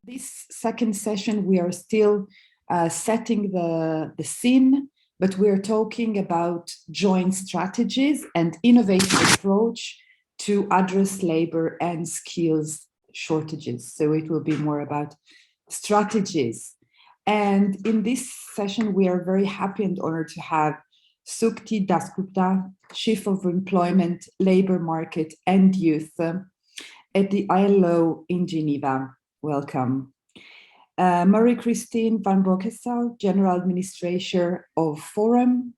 This second session, we are still setting the scene, but we're talking about joint strategies and innovative approach to address labor and skills shortages. So it will be more about strategies. And in this session, we are very happy and honored to have Sukti Dasgupta, Chief of Employment, Labor Market and Youth at the ILO in Geneva. Welcome. Marie-Kristine Vanbockestal, General Administrator of Forum.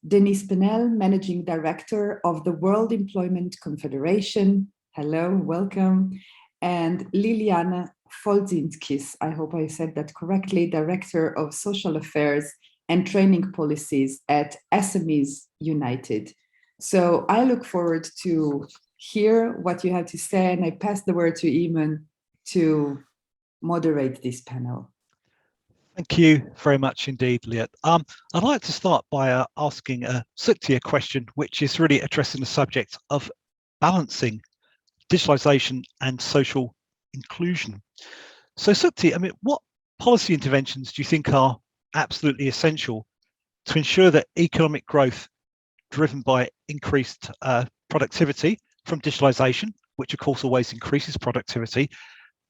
Denis Pennel, Managing Director of the World Employment Confederation. Hello, welcome. And Liliane Volozinskis, I hope I said that correctly, Director of Social Affairs and Training Policies at SMEs United. So I look forward to hear what you have to say, and I pass the word to Eamon to moderate this panel. Thank you very much indeed, Liliane. I'd like to start by asking Sukti a question, which is really addressing the subject of balancing digitalization and social inclusion. So Sukti, I mean, what policy interventions do you think are absolutely essential to ensure that economic growth driven by increased productivity from digitalization, which of course always increases productivity,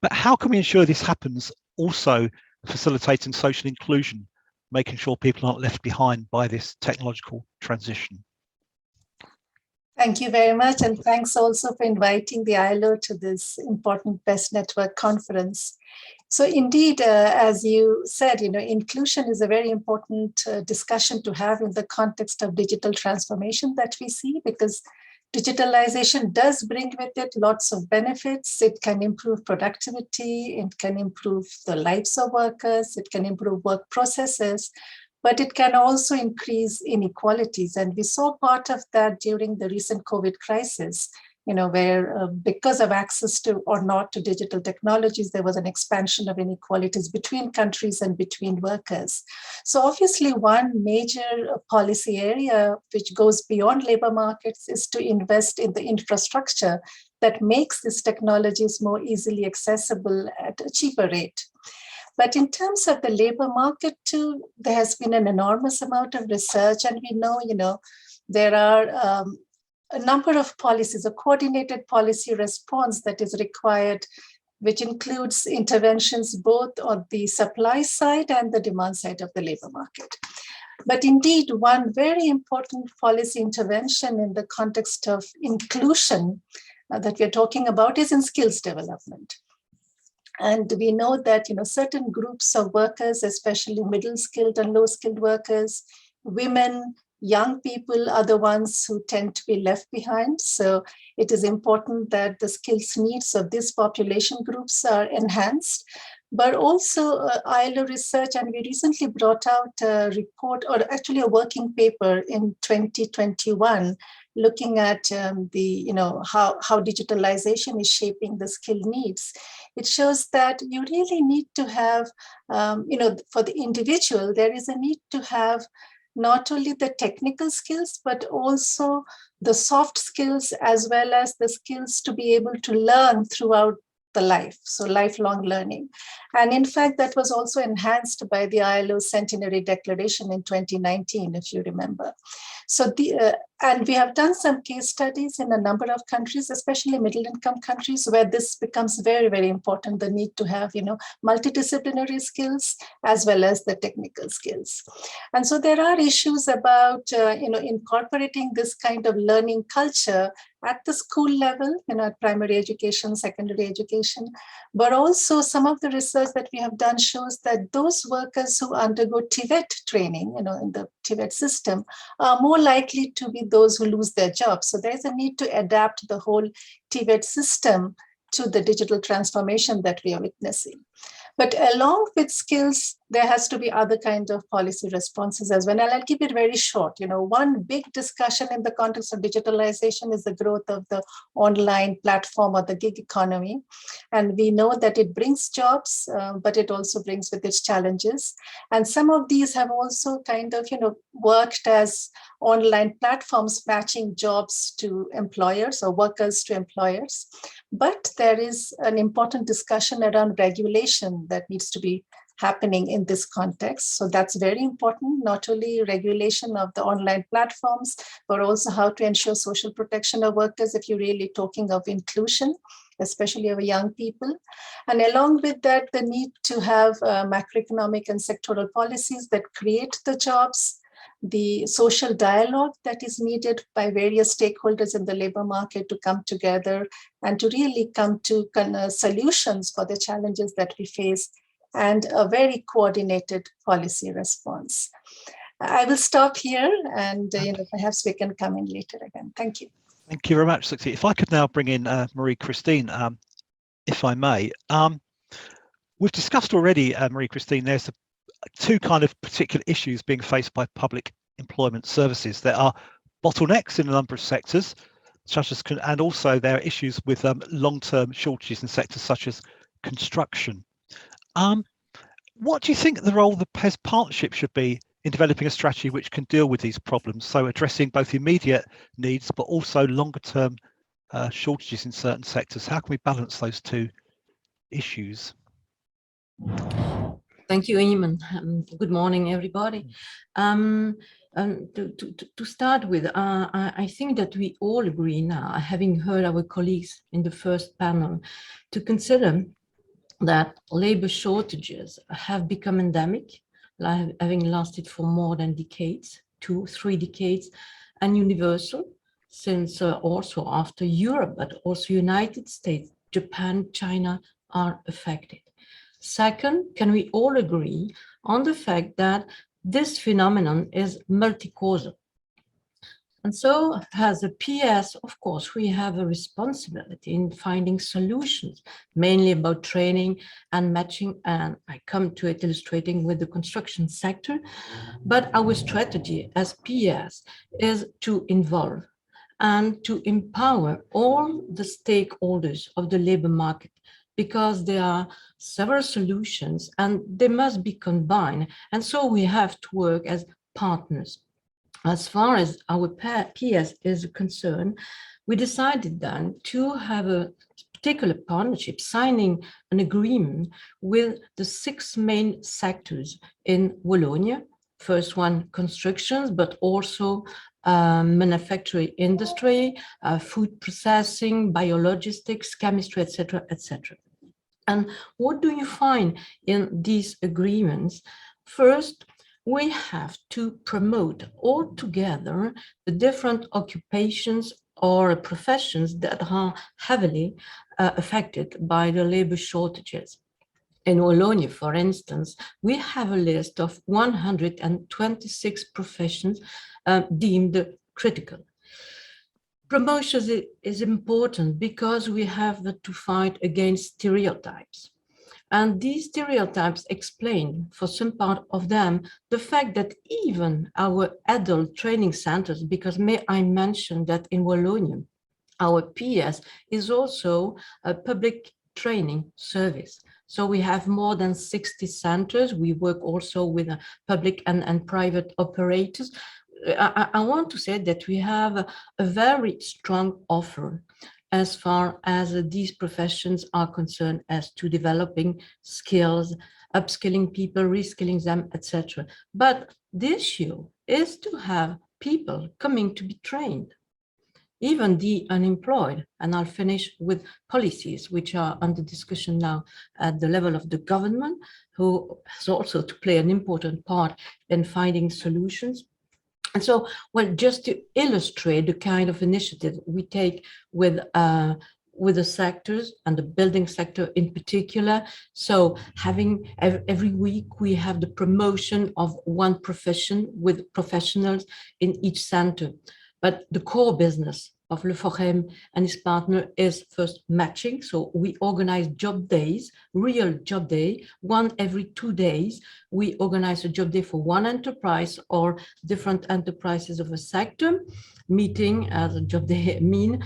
but how can we ensure this happens also facilitating social inclusion, making sure people aren't left behind by this technological transition? Thank you very much, and thanks also for inviting the ILO to this important PES Network Conference. So indeed, as you said, inclusion is a very important discussion to have in the context of digital transformation that we see, because digitalization does bring with it lots of benefits. It can improve productivity, it can improve the lives of workers, it can improve work processes, but it can also increase inequalities. And we saw part of that during the recent COVID crisis, where because of access to or not to digital technologies, there was an expansion of inequalities between countries and between workers. So obviously one major policy area which goes beyond labor markets is to invest in the infrastructure that makes these technologies more easily accessible at a cheaper rate. But in terms of the labor market too, there has been an enormous amount of research, and we know, there are a number of policies, a coordinated policy response that is required, which includes interventions both on the supply side and the demand side of the labor market. But indeed, one very important policy intervention in the context of inclusion that we're talking about is in skills development. And we know that certain groups of workers, especially middle-skilled and low-skilled workers, women, young people are the ones who tend to be left behind. So it is important that the skills needs of these population groups are enhanced. But also ILO research, and we recently brought out a report, or actually a working paper in 2021, looking at how digitalization is shaping the skill needs. It shows that you really need to have, for the individual, there is a need to have not only the technical skills, but also the soft skills, as well as the skills to be able to learn throughout the life, so lifelong learning. And in fact, that was also enhanced by the ILO Centenary Declaration in 2019, if you remember. So and we have done some case studies in a number of countries, especially middle-income countries, where this becomes very, very important, the need to have, multidisciplinary skills as well as the technical skills. And so there are issues about, incorporating this kind of learning culture at the school level, at primary education, secondary education, but also some of the research that we have done shows that those workers who undergo TVET training, in the TVET system, are more likely to be those who lose their jobs. So there's a need to adapt the whole TVET system to the digital transformation that we are witnessing. But along with skills, there has to be other kinds of policy responses as well. And I'll keep it very short. One big discussion in the context of digitalization is the growth of the online platform or the gig economy. And we know that it brings jobs, but it also brings with its challenges. And some of these have also kind of, worked as online platforms matching jobs to employers or workers to employers. But there is an important discussion around regulation that needs to be happening in this context. So that's very important, not only regulation of the online platforms, but also how to ensure social protection of workers if you're really talking of inclusion, especially of young people. And along with that, the need to have macroeconomic and sectoral policies that create the jobs, the social dialogue that is needed by various stakeholders in the labor market to come together and to really come to solutions for the challenges that we face, and a very coordinated policy response. I will stop here, and perhaps we can come in later again. Thank you. Thank you very much, Sukti. If I could now bring in Marie-Kristine, if I may. We've discussed already, Marie-Kristine, there's two kind of particular issues being faced by public employment services. There are bottlenecks in a number of sectors, such as, and also there are issues with long-term shortages in sectors such as construction. What do you think the role of the PES partnership should be in developing a strategy which can deal with these problems, so addressing both immediate needs but also longer-term shortages in certain sectors? How can we balance those two issues? Thank you, Eamon. Good morning, everybody. To start with, I think that we all agree now, having heard our colleagues in the first panel, to consider that labor shortages have become endemic, having lasted for more than decades, 2-3 decades, and universal, since also after Europe, but also United States, Japan, China are affected. Second, can we all agree on the fact that this phenomenon is multi-causal? And so as a PES, of course, we have a responsibility in finding solutions, mainly about training and matching, and I come to it illustrating with the construction sector. But our strategy as PES is to involve and to empower all the stakeholders of the labor market, because there are several solutions and they must be combined. And so we have to work as partners. As far as our PES is concerned, we decided then to have a particular partnership, signing an agreement with the 6 main sectors in Wallonia. First one, constructions, but also manufacturing industry, food processing, biologistics, chemistry, etc., etc. And what do you find in these agreements? First, we have to promote all together the different occupations or professions that are heavily affected by the labor shortages. In Wallonia, for instance, we have a list of 126 professions deemed critical. Promotion is important because we have to fight against stereotypes. And these stereotypes explain, for some part of them, the fact that even our adult training centers, because may I mention that in Wallonia, our PES is also a public training service. So we have more than 60 centers. We work also with public and private operators. I want to say that we have a very strong offer as far as these professions are concerned, as to developing skills, upskilling people, reskilling them, etc. But the issue is to have people coming to be trained, even the unemployed. And I'll finish with policies, which are under discussion now at the level of the government, who has also to play an important part in finding solutions. And so, well, just to illustrate the kind of initiative we take with the sectors and the building sector in particular. So having every week, we have the promotion of one profession with professionals in each center. But the core business of Le Forum and his partner is first matching. So we organize job days, real job day, one every 2 days. We organize a job day for one enterprise or different enterprises of a sector, meeting as a job day mean,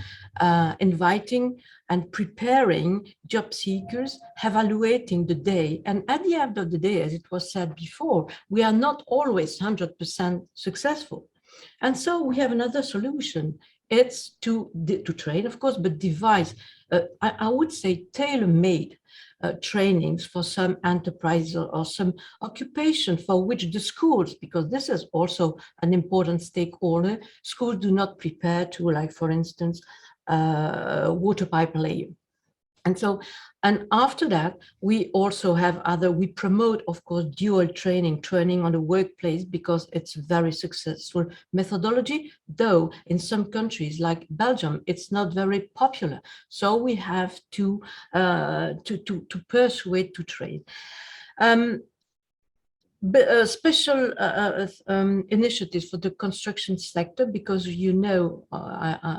inviting and preparing job seekers, evaluating the day. And at the end of the day, as it was said before, we are not always 100% successful. And so we have another solution. It's to train, of course, but devise, I would say, tailor-made trainings for some enterprise or some occupation for which the schools, because this is also an important stakeholder, schools do not prepare to, like, for instance, water pipe layer. And so, and after that, we also have we promote, of course, dual training on the workplace, because it's a very successful methodology, though in some countries like Belgium, it's not very popular. So we have to persuade to train. Special initiatives for the construction sector, because you know,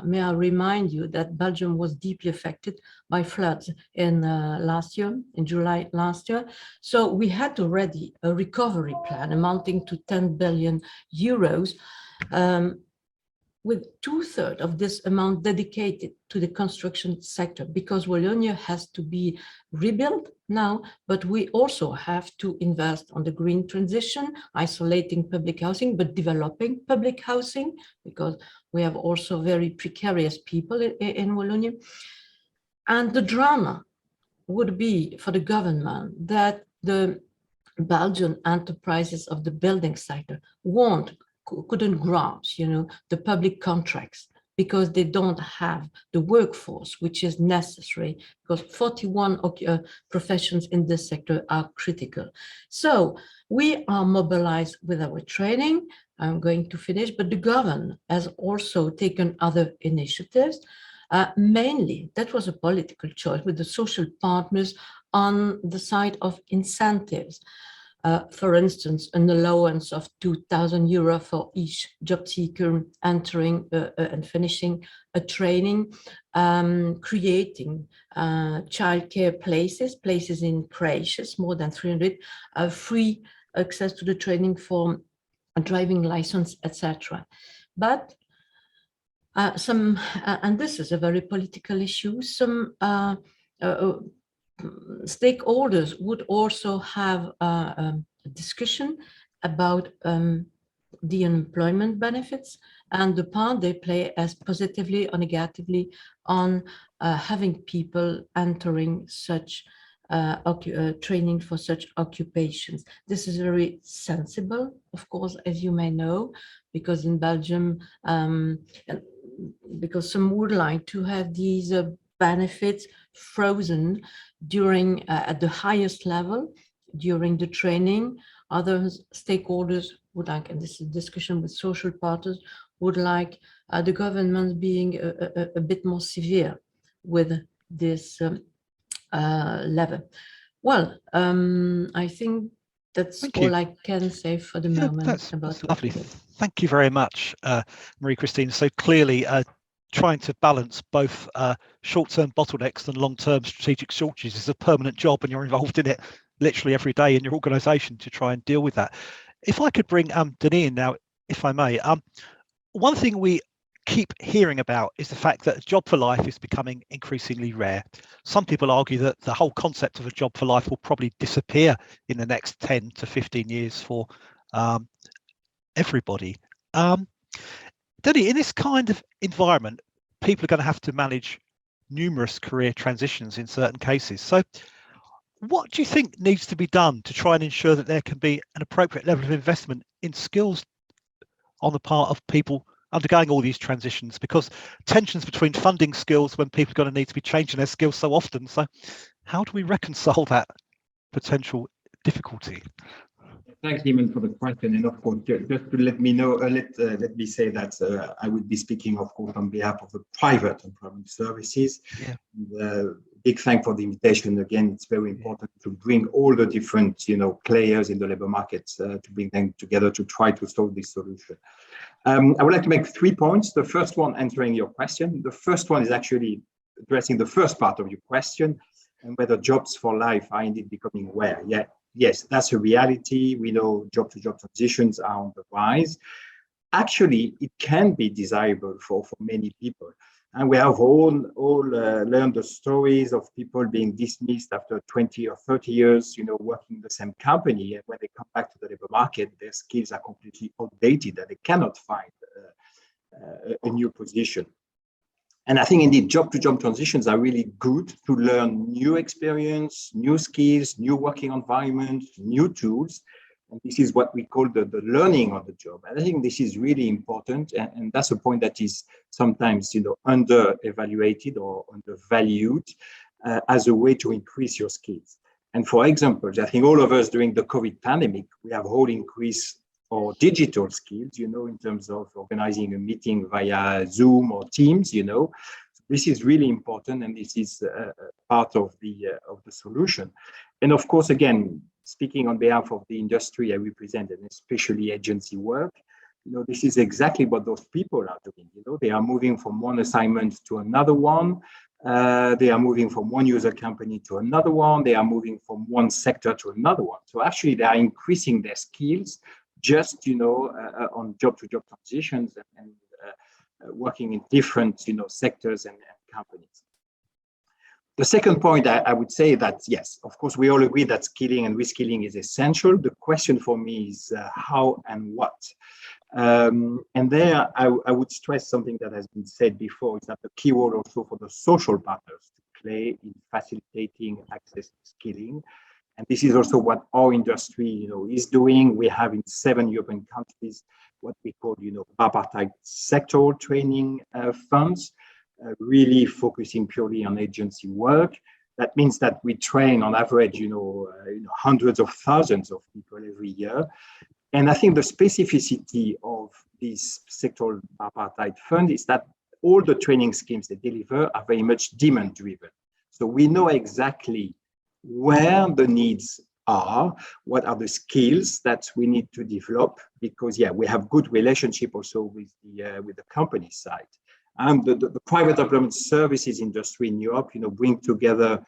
may I remind you that Belgium was deeply affected by floods in last year, in July last year. So we had already a recovery plan amounting to 10 billion euros, with 2/3 of this amount dedicated to the construction sector, because Wallonia has to be rebuilt now, but we also have to invest on the green transition, isolating public housing, but developing public housing, because we have also very precarious people in Wallonia. And the drama would be for the government that the Belgian enterprises of the building sector couldn't grasp, the public contracts, because they don't have the workforce which is necessary, because 41 professions in this sector are critical. So we are mobilized with our training. I'm going to finish, but the government has also taken other initiatives. Mainly, that was a political choice with the social partners on the side of incentives. For instance, an allowance of 2,000 euro for each job seeker entering and finishing a training, creating childcare places in creches, more than 300, free access to the training for a driving license, etc. But and this is a very political issue, some stakeholders would also have a discussion about the unemployment benefits and the part they play as positively or negatively on having people entering such training for such occupations. This is very sensible, of course, as you may know, because in Belgium, because some would like to have these benefits frozen during at the highest level during the training. Other stakeholders would like, and this is a discussion with social partners, would like the government being a bit more severe with this level. Well, I think that's all I can say for the moment. That's lovely. Thank you very much, Marie-Kristine. So clearly, trying to balance both short-term bottlenecks and long-term strategic shortages is a permanent job, and you're involved in it literally every day in your organisation to try and deal with that. If I could bring Denis in now, if I may. One thing we keep hearing about is the fact that a job for life is becoming increasingly rare. Some people argue that the whole concept of a job for life will probably disappear in the next 10 to 15 years for everybody. Denis, in this kind of environment, people are going to have to manage numerous career transitions in certain cases. So what do you think needs to be done to try and ensure that there can be an appropriate level of investment in skills on the part of people undergoing all these transitions? Because tensions between funding skills when people are going to need to be changing their skills so often. So how do we reconcile that potential difficulty? Thanks, Liliane, for the question. And of course, just to let me know, let me say that I will be speaking, of course, on behalf of the private employment services. Yeah. Big thank for the invitation. Again, it's very important to bring all the different, players in the labor markets to bring them together to try to solve this solution. I would like to make 3 points. The first one, answering your question. The first one is actually addressing the first part of your question, and whether jobs for life are indeed becoming rare. Yeah. Yes, that's a reality. We know job-to-job transitions are on the rise. Actually, it can be desirable for many people. And we have all learned the stories of people being dismissed after 20 or 30 years, working in the same company. And when they come back to the labor market, their skills are completely outdated and they cannot find a new position. And I think indeed job-to-job transitions are really good to learn new experience, new skills, new working environment, new tools. And this is what we call the learning on the job. And I think this is really important. And that's a point that is sometimes, under-evaluated or undervalued as a way to increase your skills. And for example, I think all of us during the COVID pandemic, we have all increased or digital skills, in terms of organizing a meeting via Zoom or Teams, So this is really important, and this is part of the solution. And of course, again, speaking on behalf of the industry I represent, and especially agency work, this is exactly what those people are doing. They are moving from one assignment to another one. They are moving from one user company to another one. They are moving from one sector to another one. So actually, they are increasing their skills just, on job-to-job transitions and working in different, sectors and companies. The second point, I would say that, yes, of course, we all agree that skilling and reskilling is essential. The question for me is how and what. And there, I would stress something that has been said before, is that the key role also for the social partners to play in facilitating access to skilling. And this is also what our industry, is doing. We have in 7 European countries what we call, bipartite sectoral training funds, really focusing purely on agency work. That means that we train on average, hundreds of thousands of people every year. And I think the specificity of this sectoral bipartite fund is that all the training schemes they deliver are very much demand-driven. So we know exactly where the needs are, what are the skills that we need to develop, because we have good relationship also with the company side. And the private employment services industry in Europe, bring together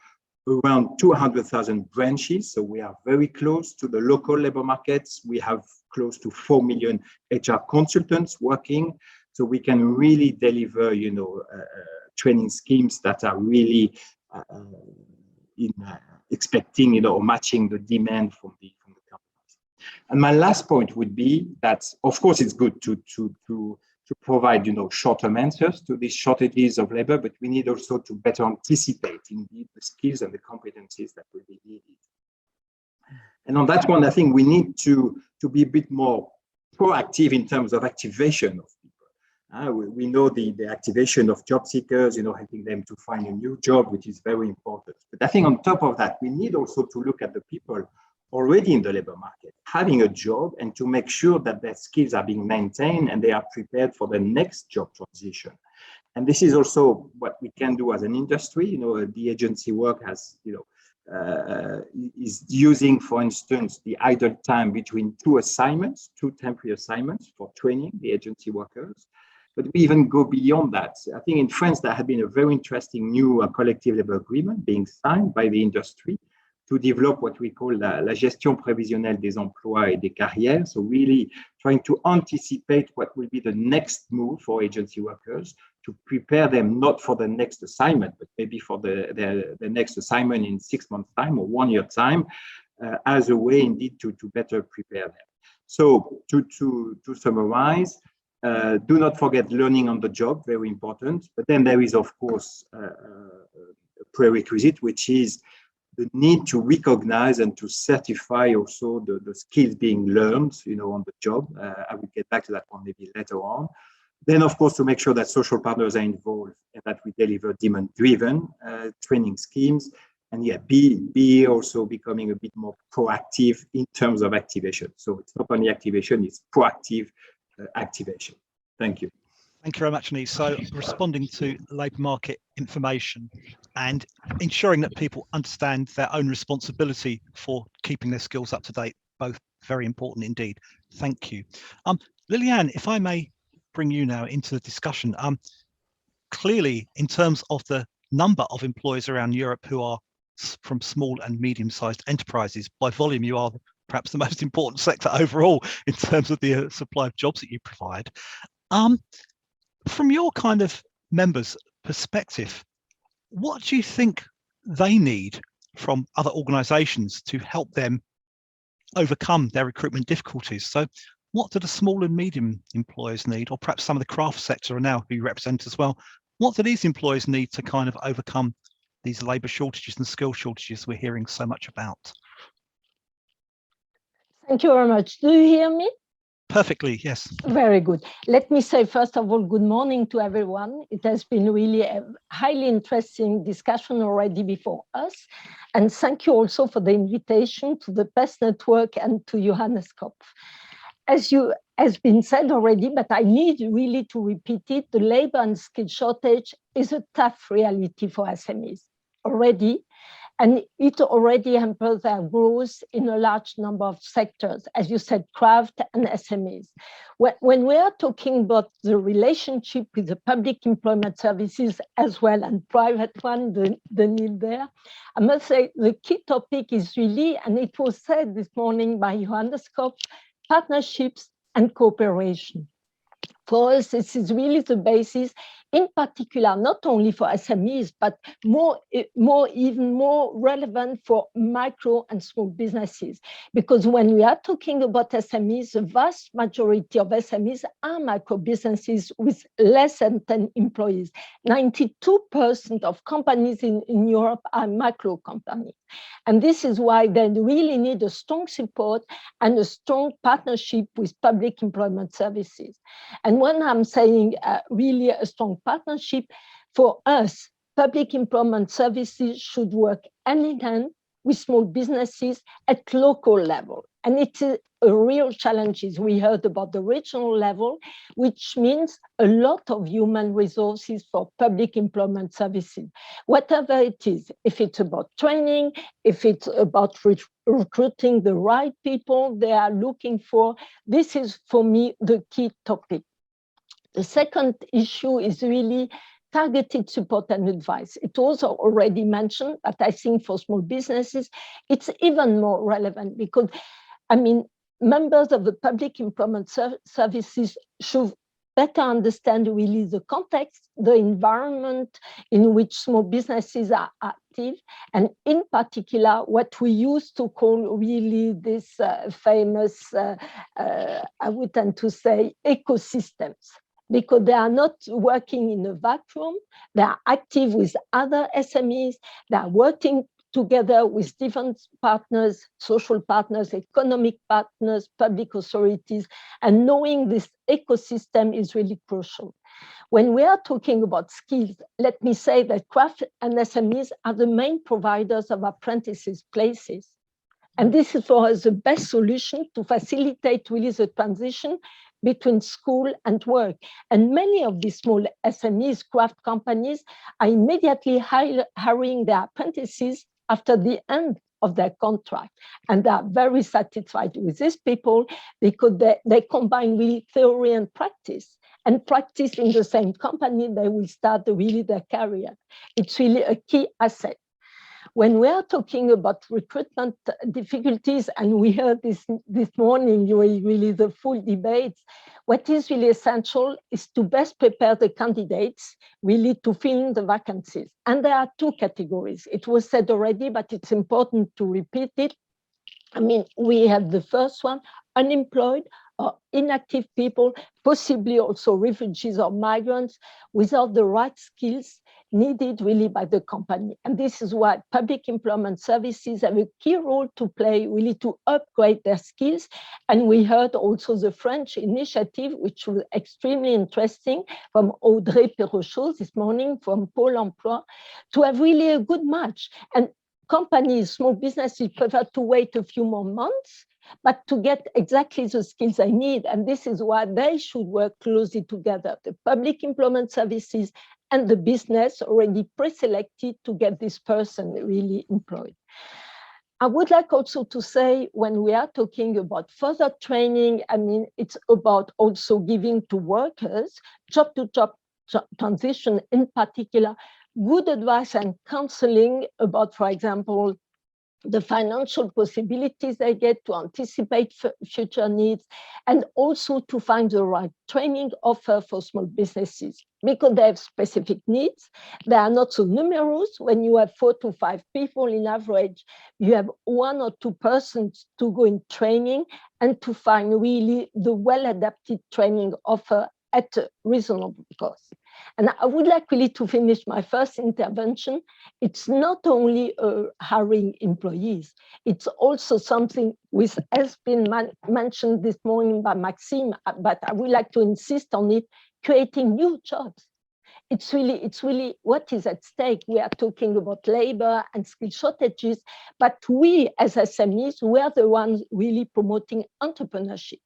around 200,000 branches. So we are very close to the local labor markets. We have close to 4 million HR consultants working. So we can really deliver, training schemes that are really expecting, or matching the demand from the companies. And my last point would be that, of course, it's good to provide, short-term answers to these shortages of labor, but we need also to better anticipate indeed the skills and the competencies that will be needed. And on that one, I think we need to be a bit more proactive in terms of activation of people. We know the activation of job seekers, helping them to find a new job, which is very important. But I think on top of that, we need also to look at the people already in the labor market, having a job, and to make sure that their skills are being maintained and they are prepared for the next job transition. And this is also what we can do as an industry. The agency work has, is using, for instance, the idle time between 2 temporary assignments for training the agency workers. But we even go beyond that. I think in France, there had been a very interesting new collective labor agreement being signed by the industry to develop what we call la gestion prévisionnelle des emplois et des carrières. So really trying to anticipate what will be the next move for agency workers, to prepare them not for the next assignment, but maybe for the next assignment in 6 months' time or 1 year time, as a way indeed to better prepare them. So to summarize, do not forget learning on the job, very important. But then there is, of course, a prerequisite, which is the need to recognize and to certify also the skills being learned, on the job. I will get back to that one maybe later on. Then, of course, to make sure that social partners are involved and that we deliver demand-driven training schemes. And yeah, be also becoming a bit more proactive in terms of activation. So it's not only activation, it's proactive activation. Thank you. Thank you very much, Denis. So responding to labour market information and ensuring that people understand their own responsibility for keeping their skills up to date, both very important indeed. Thank you. Liliane, if I may bring you now into the discussion. Clearly, in terms of the number of employers around Europe who are from small and medium-sized enterprises, by volume, you are perhaps the most important sector overall in terms of the supply of jobs that you provide. From your kind of members' perspective, what do you think they need from other organisations to help them overcome their recruitment difficulties? So what do the small and medium employers need, or perhaps some of the craft sector are now who you represent as well? What do these employers need to kind of overcome these labour shortages and skill shortages we're hearing so much about? Thank you very much. Do you hear me? Perfectly, yes. Very good. Let me say, first of all, good morning to everyone. It has been really a highly interesting discussion already before us. And thank you also for the invitation to the PES Network and to Johannes Kopf. As has been said already, but I need really to repeat it, the labor and skill shortage is a tough reality for SMEs already. And it already hampers their growth in a large number of sectors, as you said, craft and SMEs. When we are talking about the relationship with the public employment services as well and private one, the need there, I must say the key topic is really, and it was said this morning by Johannes Kopf, partnerships and cooperation. For us, this is really the basis, in particular, not only for SMEs, but even more relevant for micro and small businesses. Because when we are talking about SMEs, the vast majority of SMEs are micro businesses with less than 10 employees. 92% of companies in Europe are micro companies. And this is why they really need a strong support and a strong partnership with public employment services. And when I'm saying really a strong partnership, for us, public employment services should work hand in hand with small businesses at local level. And it's a real challenge. We heard about the regional level, which means a lot of human resources for public employment services. Whatever it is, if it's about training, if it's about recruiting the right people they are looking for, this is for me the key topic. The second issue is really targeted support and advice. It was already mentioned, but I think for small businesses, it's even more relevant because, I mean, members of the public employment services should better understand really the context, the environment in which small businesses are active, and in particular, what we used to call really this famous, I would tend to say, ecosystems. Because they are not working in a vacuum, they are active with other SMEs, they are working together with different partners, social partners, economic partners, public authorities, and knowing this ecosystem is really crucial. When we are talking about skills, let me say that craft and SMEs are the main providers of apprentices places. And this is for us the best solution to facilitate really the transition between school and work. And many of these small SMEs, craft companies, are immediately hiring their apprentices after the end of their contract. And they are very satisfied with these people because they combine really theory and practice. And practice in the same company, they will start really their career. It's really a key asset. When we are talking about recruitment difficulties, and we heard this morning, really the full debates, what is really essential is to best prepare the candidates really to fill in the vacancies. And there are two categories. It was said already, but it's important to repeat it. I mean, we have the first one, unemployed or inactive people, possibly also refugees or migrants without the right skills needed really by the company. And this is why public employment services have a key role to play really to upgrade their skills. And we heard also the French initiative, which was extremely interesting from Audrey Perrochot this morning from Pôle emploi, to have really a good match. And companies, small businesses prefer to wait a few more months, but to get exactly the skills they need. And this is why they should work closely together, the public employment services and the business already pre-selected to get this person really employed. I would like also to say, when we are talking about further training, I mean, it's about also giving to workers job-to-job transition, in particular, good advice and counseling about, for example, the financial possibilities they get to anticipate future needs, and also to find the right training offer for small businesses, because they have specific needs. They are not so numerous. When you have 4 to 5 people in average, you have 1 or 2 persons to go in training and to find really the well-adapted training offer at a reasonable cost. And I would like really to finish my first intervention. It's not only hiring employees, it's also something which has been mentioned this morning by Maxime, but I would like to insist on it, creating new jobs. It's really what is at stake. We are talking about labor and skill shortages, but we as SMEs, we are the ones really promoting entrepreneurship.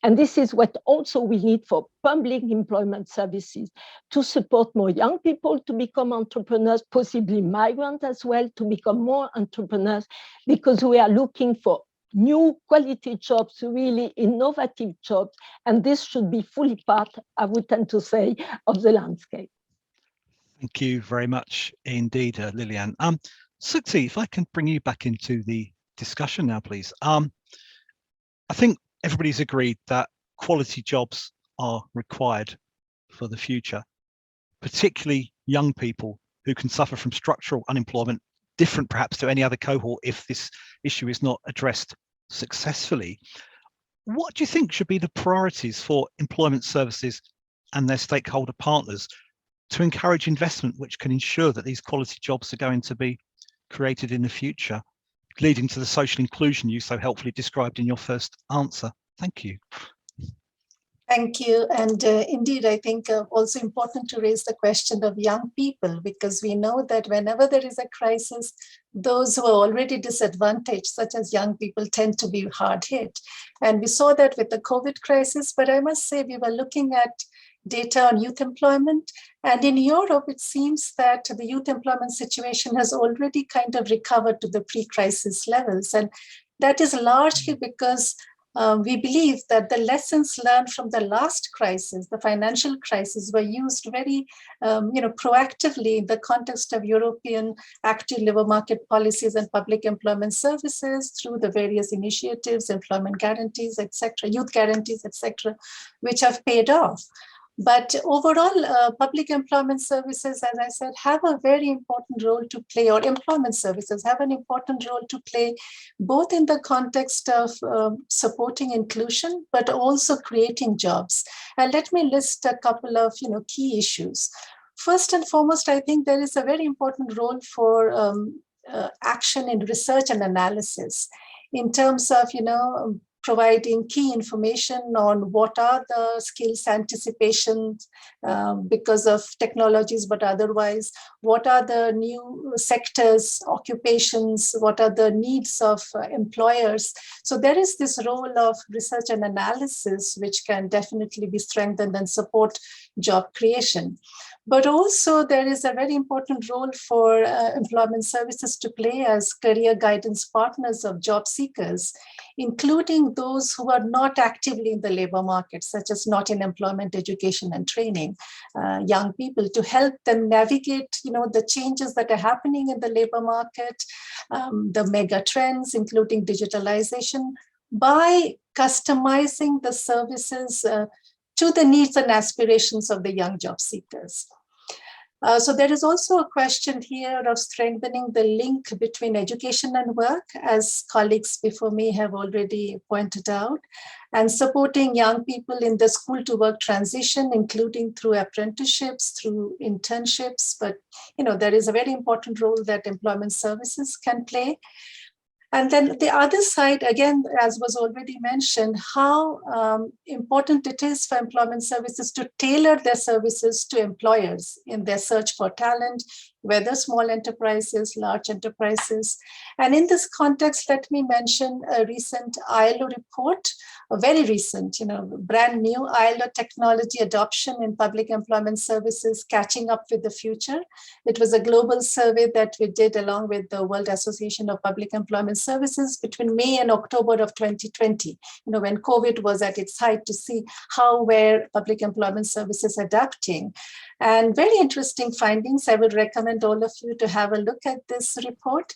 And this is what also we need for public employment services, to support more young people to become entrepreneurs, possibly migrants as well, to become more entrepreneurs, because we are looking for new quality jobs, really innovative jobs, and this should be fully part, I would tend to say, of the landscape. Thank you very much indeed, Liliane. Sukti, if I can bring you back into the discussion now, please. I think everybody's agreed that quality jobs are required for the future, particularly young people who can suffer from structural unemployment, different perhaps to any other cohort if this issue is not addressed successfully. What do you think should be the priorities for employment services and their stakeholder partners to encourage investment which can ensure that these quality jobs are going to be created in the future, leading to the social inclusion you so helpfully described in your first answer? Thank you. Thank you. And indeed, I think also important to raise the question of young people, because we know that whenever there is a crisis, those who are already disadvantaged, such as young people, tend to be hard hit. And we saw that with the COVID crisis, but I must say we were looking at data on youth employment. And in Europe, it seems that the youth employment situation has already kind of recovered to the pre-crisis levels. And that is largely because we believe that the lessons learned from the last crisis, the financial crisis, were used very proactively in the context of European active labor market policies and public employment services through the various initiatives, employment guarantees, etc., youth guarantees, etc., which have paid off. But overall, public employment services, as I said, have a very important role to play, or employment services have an important role to play, both in the context of supporting inclusion, but also creating jobs. And let me list a couple of key issues. First and foremost, I think there is a very important role for action in research and analysis in terms of, providing key information on what are the skills anticipations because of technologies, but otherwise, what are the new sectors, occupations, what are the needs of employers. So there is this role of research and analysis, which can definitely be strengthened and support job creation. But also there is a very important role for employment services to play as career guidance partners of job seekers, including those who are not actively in the labor market, such as not in employment, education, and training, young people, to help them navigate, the changes that are happening in the labor market, the mega trends, including digitalization, by customizing the services to the needs and aspirations of the young job seekers. So there is also a question here of strengthening the link between education and work, as colleagues before me have already pointed out, and supporting young people in the school to work transition, including through apprenticeships, through internships. But, there is a very important role that employment services can play. And then the other side, again, as was already mentioned, how important it is for employment services to tailor their services to employers in their search for talent, whether small enterprises, large enterprises. And in this context, let me mention a recent ILO report, a very recent, brand new ILO technology adoption in public employment services, catching up with the future. It was a global survey that we did along with the World Association of Public Employment Services between May and October of 2020, when COVID was at its height, to see how were public employment services adapting. And very interesting findings. I would recommend all of you to have a look at this report.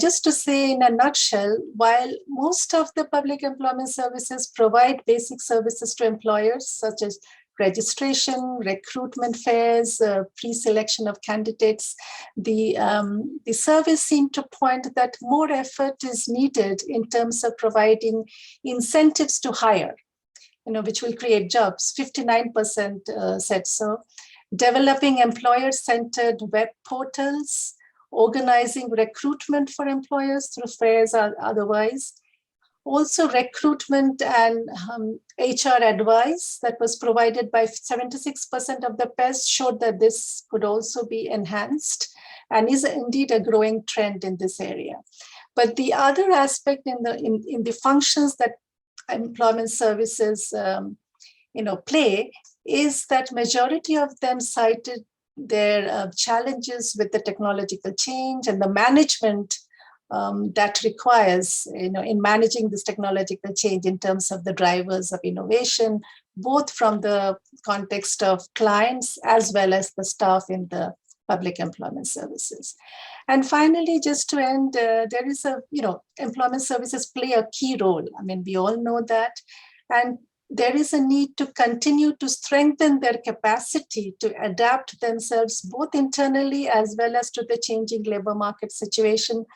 Just to say in a nutshell, while most of the public employment services provide basic services to employers, such as registration, recruitment fairs, pre-selection of candidates, the surveys seem to point that more effort is needed in terms of providing incentives to hire, which will create jobs. 59% said so. Developing employer-centered web portals, organizing recruitment for employers through fairs or otherwise. Also, recruitment and HR advice that was provided by 76% of the PES showed that this could also be enhanced and is indeed a growing trend in this area. But the other aspect in the functions that employment services play is that majority of them cited their challenges with the technological change and the management that requires, in managing this technological change in terms of the drivers of innovation, both from the context of clients as well as the staff in the public employment services. And finally, just to end, there is employment services play a key role. I mean, we all know that. And there is a need to continue to strengthen their capacity to adapt themselves both internally as well as to the changing labor market situation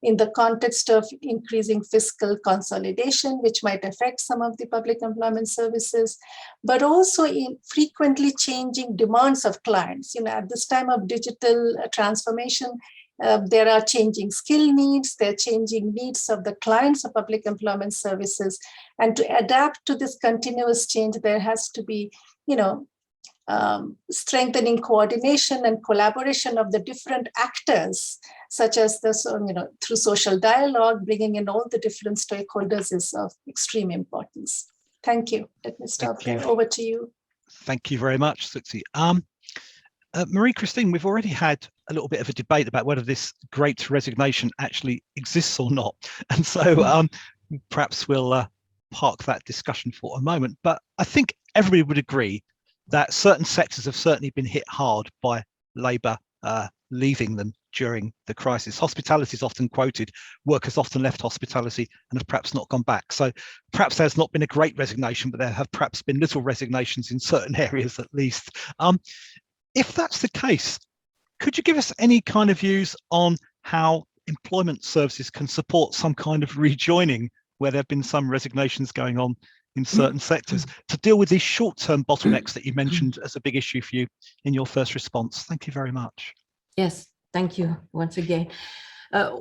in the context of increasing fiscal consolidation, which might affect some of the public employment services, but also in frequently changing demands of clients. At this time of digital transformation, there are changing skill needs, there are changing needs of the clients of public employment services. And to adapt to this continuous change, there has to be, strengthening coordination and collaboration of the different actors, such as this, through social dialogue, bringing in all the different stakeholders is of extreme importance. Thank you. Let me stop there. Over to you. Thank you very much, Sukti. Marie-Kristine, we've already had a little bit of a debate about whether this great resignation actually exists or not. And so perhaps we'll park that discussion for a moment. But I think everybody would agree that certain sectors have certainly been hit hard by Labour leaving them during the crisis. Hospitality is often quoted. Workers often left hospitality and have perhaps not gone back. So perhaps there's not been a great resignation, but there have perhaps been little resignations in certain areas at least. If that's the case, could you give us any kind of views on how employment services can support some kind of rejoining where there have been some resignations going on in certain sectors to deal with these short-term bottlenecks that you mentioned as a big issue for you in your first response? Thank you very much. Yes, thank you once again. I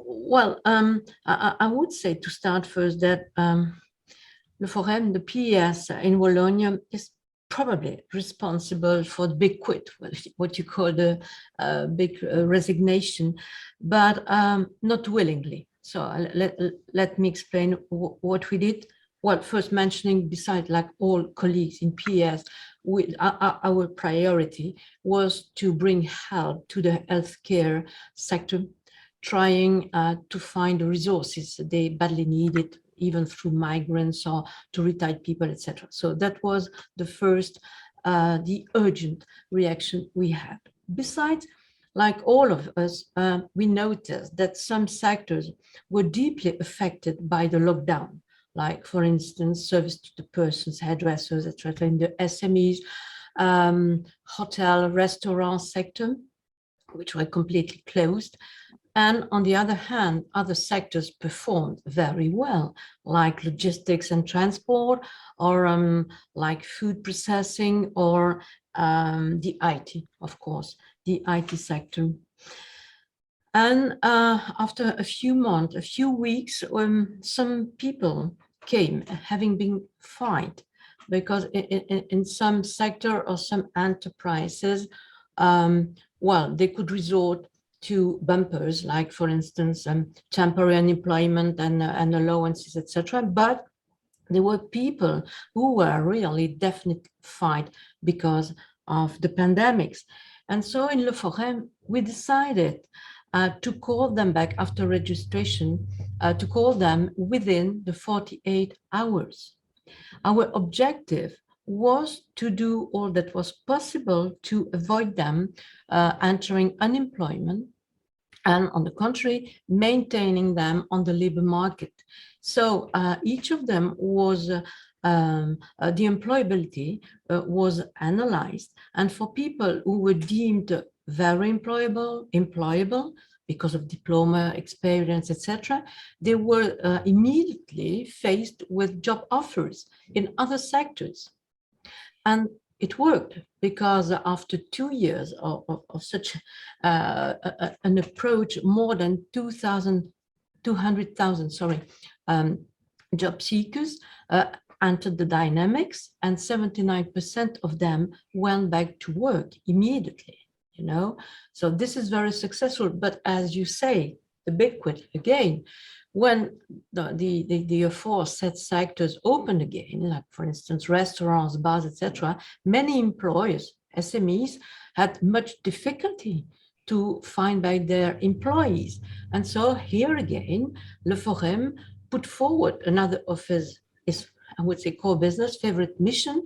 would say to start first that the Forum, the PES in Wallonia is probably responsible for the big quit, what you call the big resignation, but not willingly. So let me explain what we did. Well, first mentioning, besides like all colleagues in PES, our priority was to bring help to the healthcare sector, trying to find the resources they badly needed, even through migrants or to retired people, etc. So that was the first, the urgent reaction we had. Besides, like all of us, we noticed that some sectors were deeply affected by the lockdown, like, for instance, service to the persons, hairdressers, etc. in the SMEs, hotel, restaurant sector, which were completely closed. And on the other hand, other sectors performed very well, like logistics and transport, or like food processing, or the IT, of course, the IT sector. And after a few months, a few weeks, some people came having been fired, because in some sector or some enterprises, well, they could resort to bumpers, like, for instance, temporary unemployment and allowances, etc. But there were people who were really definitely fight because of the pandemics. And so in Le Forum, we decided to call them back after registration, to call them within the 48 hours. Our objective was to do all that was possible to avoid them entering unemployment, and on the contrary, maintaining them on the labor market. So each of them was, the employability was analyzed. And for people who were deemed very employable because of diploma, experience, etc., they were immediately faced with job offers in other sectors. And it worked, because after 2 years of such an approach, more than 200,000 job seekers entered the dynamics, and 79% of them went back to work immediately. You know, so this is very successful. But as you say, the big quit again, when the aforesaid sectors open again, like for instance restaurants, bars, etc., many employers, SMEs, had much difficulty to find back their employees. And so here again, Le Forum put forward another of his, I would say, core business, favorite mission,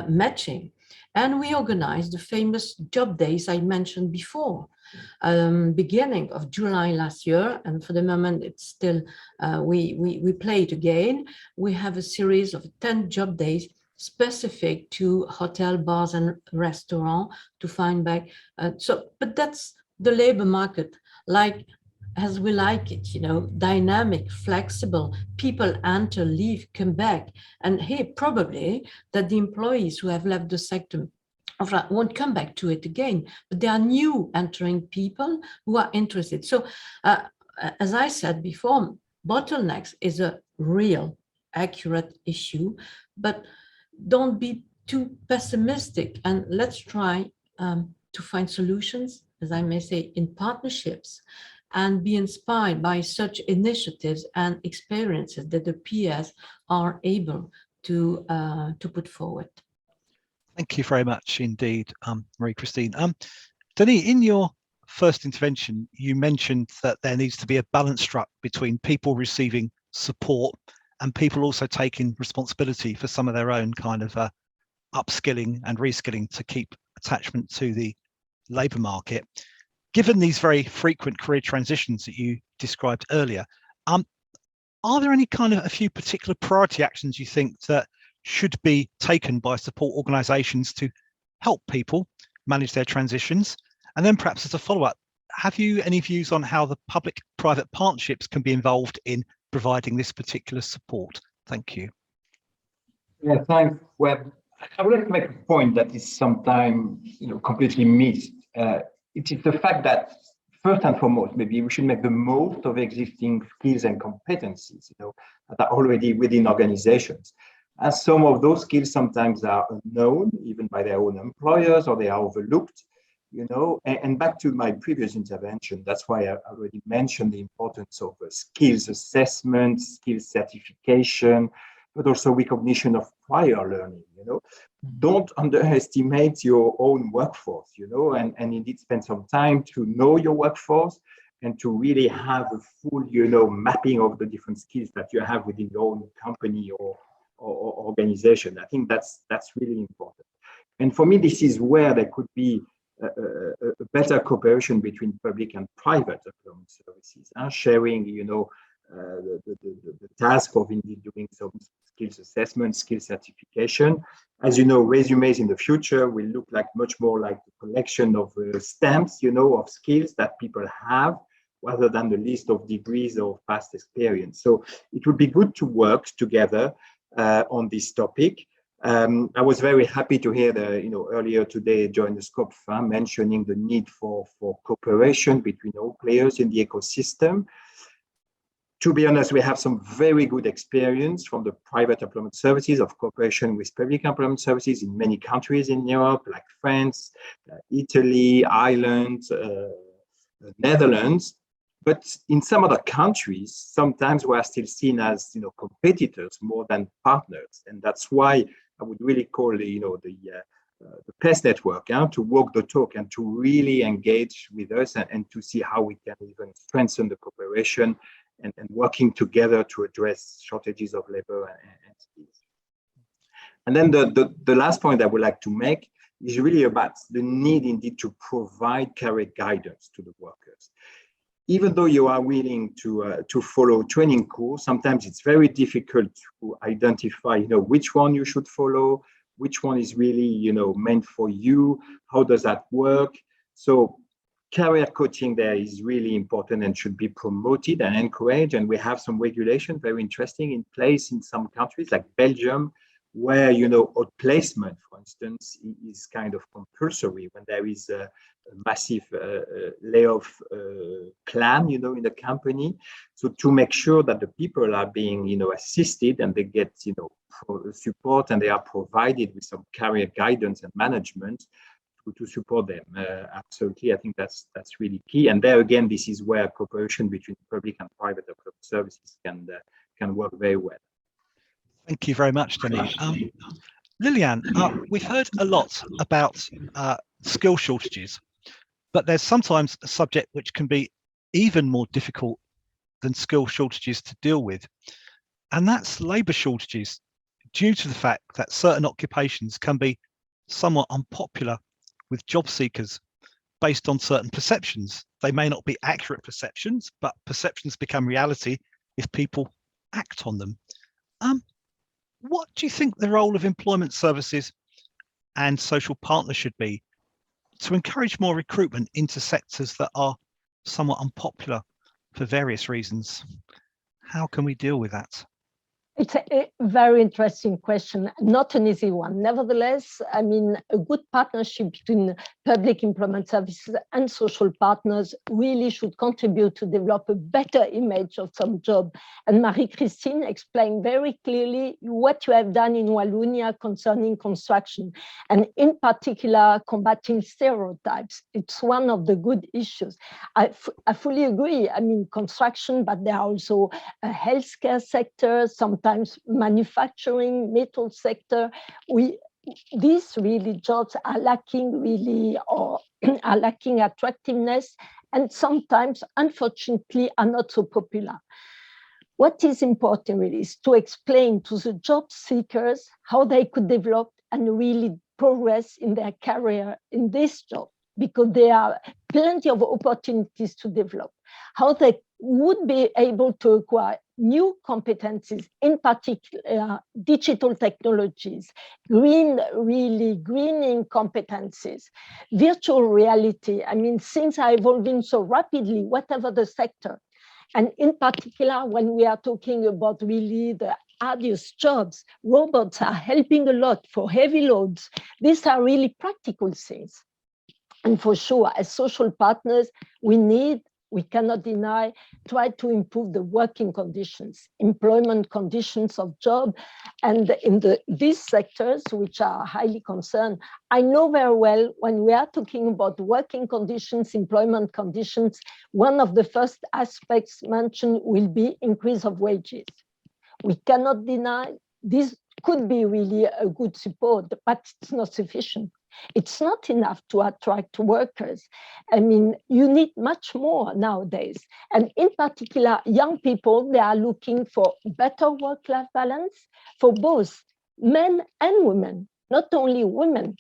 matching. And we organized the famous job days I mentioned before, beginning of July last year. And for the moment, it's still, we play it again. We have a series of 10 job days specific to hotel, bars, and restaurants to find back. But that's the labor market, like, as we like it, you know, dynamic, flexible, people enter, leave, come back. And hey, probably that the employees who have left the sector won't come back to it again, but there are new entering people who are interested. So as I said before, bottlenecks is a real, accurate issue, but don't be too pessimistic, and let's try to find solutions, as I may say, in partnerships, and be inspired by such initiatives and experiences that the PES are able to put forward. Thank you very much indeed, Marie-Kristine. Denis, in your first intervention, you mentioned that there needs to be a balance struck between people receiving support and people also taking responsibility for some of their own kind of upskilling and reskilling to keep attachment to the labour market. Given these very frequent career transitions that you described earlier, are there any kind of a few particular priority actions you think that should be taken by support organisations to help people manage their transitions? And then perhaps as a follow-up, have you any views on how the public-private partnerships can be involved in providing this particular support? Thank you. Yeah, thanks, Webb. I would like to make a point that is sometimes, completely missed. It is the fact that first and foremost, maybe we should make the most of existing skills and competencies, that are already within organizations. As some of those skills sometimes are unknown, even by their own employers, or they are overlooked, and back to my previous intervention, that's why I already mentioned the importance of skills assessment, skills certification, but also recognition of prior learning, Don't underestimate your own workforce, and indeed spend some time to know your workforce and to really have a full, mapping of the different skills that you have within your own company or organization. I think that's really important. And for me, this is where there could be a better cooperation between public and private employment services, sharing, the task of indeed doing some skills assessment, skills certification. As you know, resumes in the future will look like much more like a collection of stamps, of skills that people have, rather than the list of degrees or past experience. So it would be good to work together on this topic. I was very happy to hear earlier today during the scope mentioning the need for cooperation between all players in the ecosystem. To be honest, we have some very good experience from the private employment services of cooperation with public employment services in many countries in Europe, like France, Italy, Ireland, Netherlands. But in some other countries, sometimes we are still seen as, you know, competitors more than partners, and that's why I would really call, you know, the PES network to walk the talk and to really engage with us and to see how we can even strengthen the cooperation and working together to address shortages of labor and skills. And then the last point I would like to make is really about the need indeed to provide career guidance to the workers. Even though you are willing to follow training course, sometimes it's very difficult to identify, you know, which one you should follow, which one is really, you know, meant for you. How does that work? So career coaching there is really important and should be promoted and encouraged. And we have some regulation, very interesting, in place in some countries like Belgium, where, you know, outplacement, for instance, is kind of compulsory when there is a massive layoff plan, you know, in the company. So to make sure that the people are being, you know, assisted and they get, you know, support and they are provided with some career guidance and management to support them. Absolutely, I think that's really key. And there again, this is where cooperation between public and private services can work very well. Thank you very much, Denis. Liliane, we've heard a lot about skill shortages, but there's sometimes a subject which can be even more difficult than skill shortages to deal with, and that's labour shortages, due to the fact that certain occupations can be somewhat unpopular with job seekers based on certain perceptions. They may not be accurate perceptions, but perceptions become reality if people act on them. What do you think the role of employment services and social partners should be to encourage more recruitment into sectors that are somewhat unpopular for various reasons? How can we deal with that? It's a very interesting question, not an easy one. Nevertheless, I mean, a good partnership between public employment services and social partners really should contribute to develop a better image of some job. And Marie-Kristine explained very clearly what you have done in Wallonia concerning construction, and in particular, combating stereotypes. It's one of the good issues. I fully agree. I mean, construction, but there are also a healthcare sector, sometimes manufacturing, metal sector. These really jobs are lacking really, or are lacking attractiveness, and sometimes, unfortunately, are not so popular. What is important really is to explain to the job seekers how they could develop and really progress in their career in this job, because there are plenty of opportunities to develop, how they would be able to acquire new competencies, in particular digital technologies, greening competencies, virtual reality. I mean, things are evolving so rapidly, whatever the sector. And in particular, when we are talking about really the arduous jobs, robots are helping a lot for heavy loads. These are really practical things. And for sure, as social partners, we cannot deny, try to improve the working conditions, employment conditions of job. And in these sectors, which are highly concerned, I know very well when we are talking about working conditions, employment conditions, one of the first aspects mentioned will be increase of wages. We cannot deny this could be really a good support, but it's not sufficient. It's not enough to attract workers. I mean, you need much more nowadays. And in particular, young people, they are looking for better work-life balance for both men and women, not only women.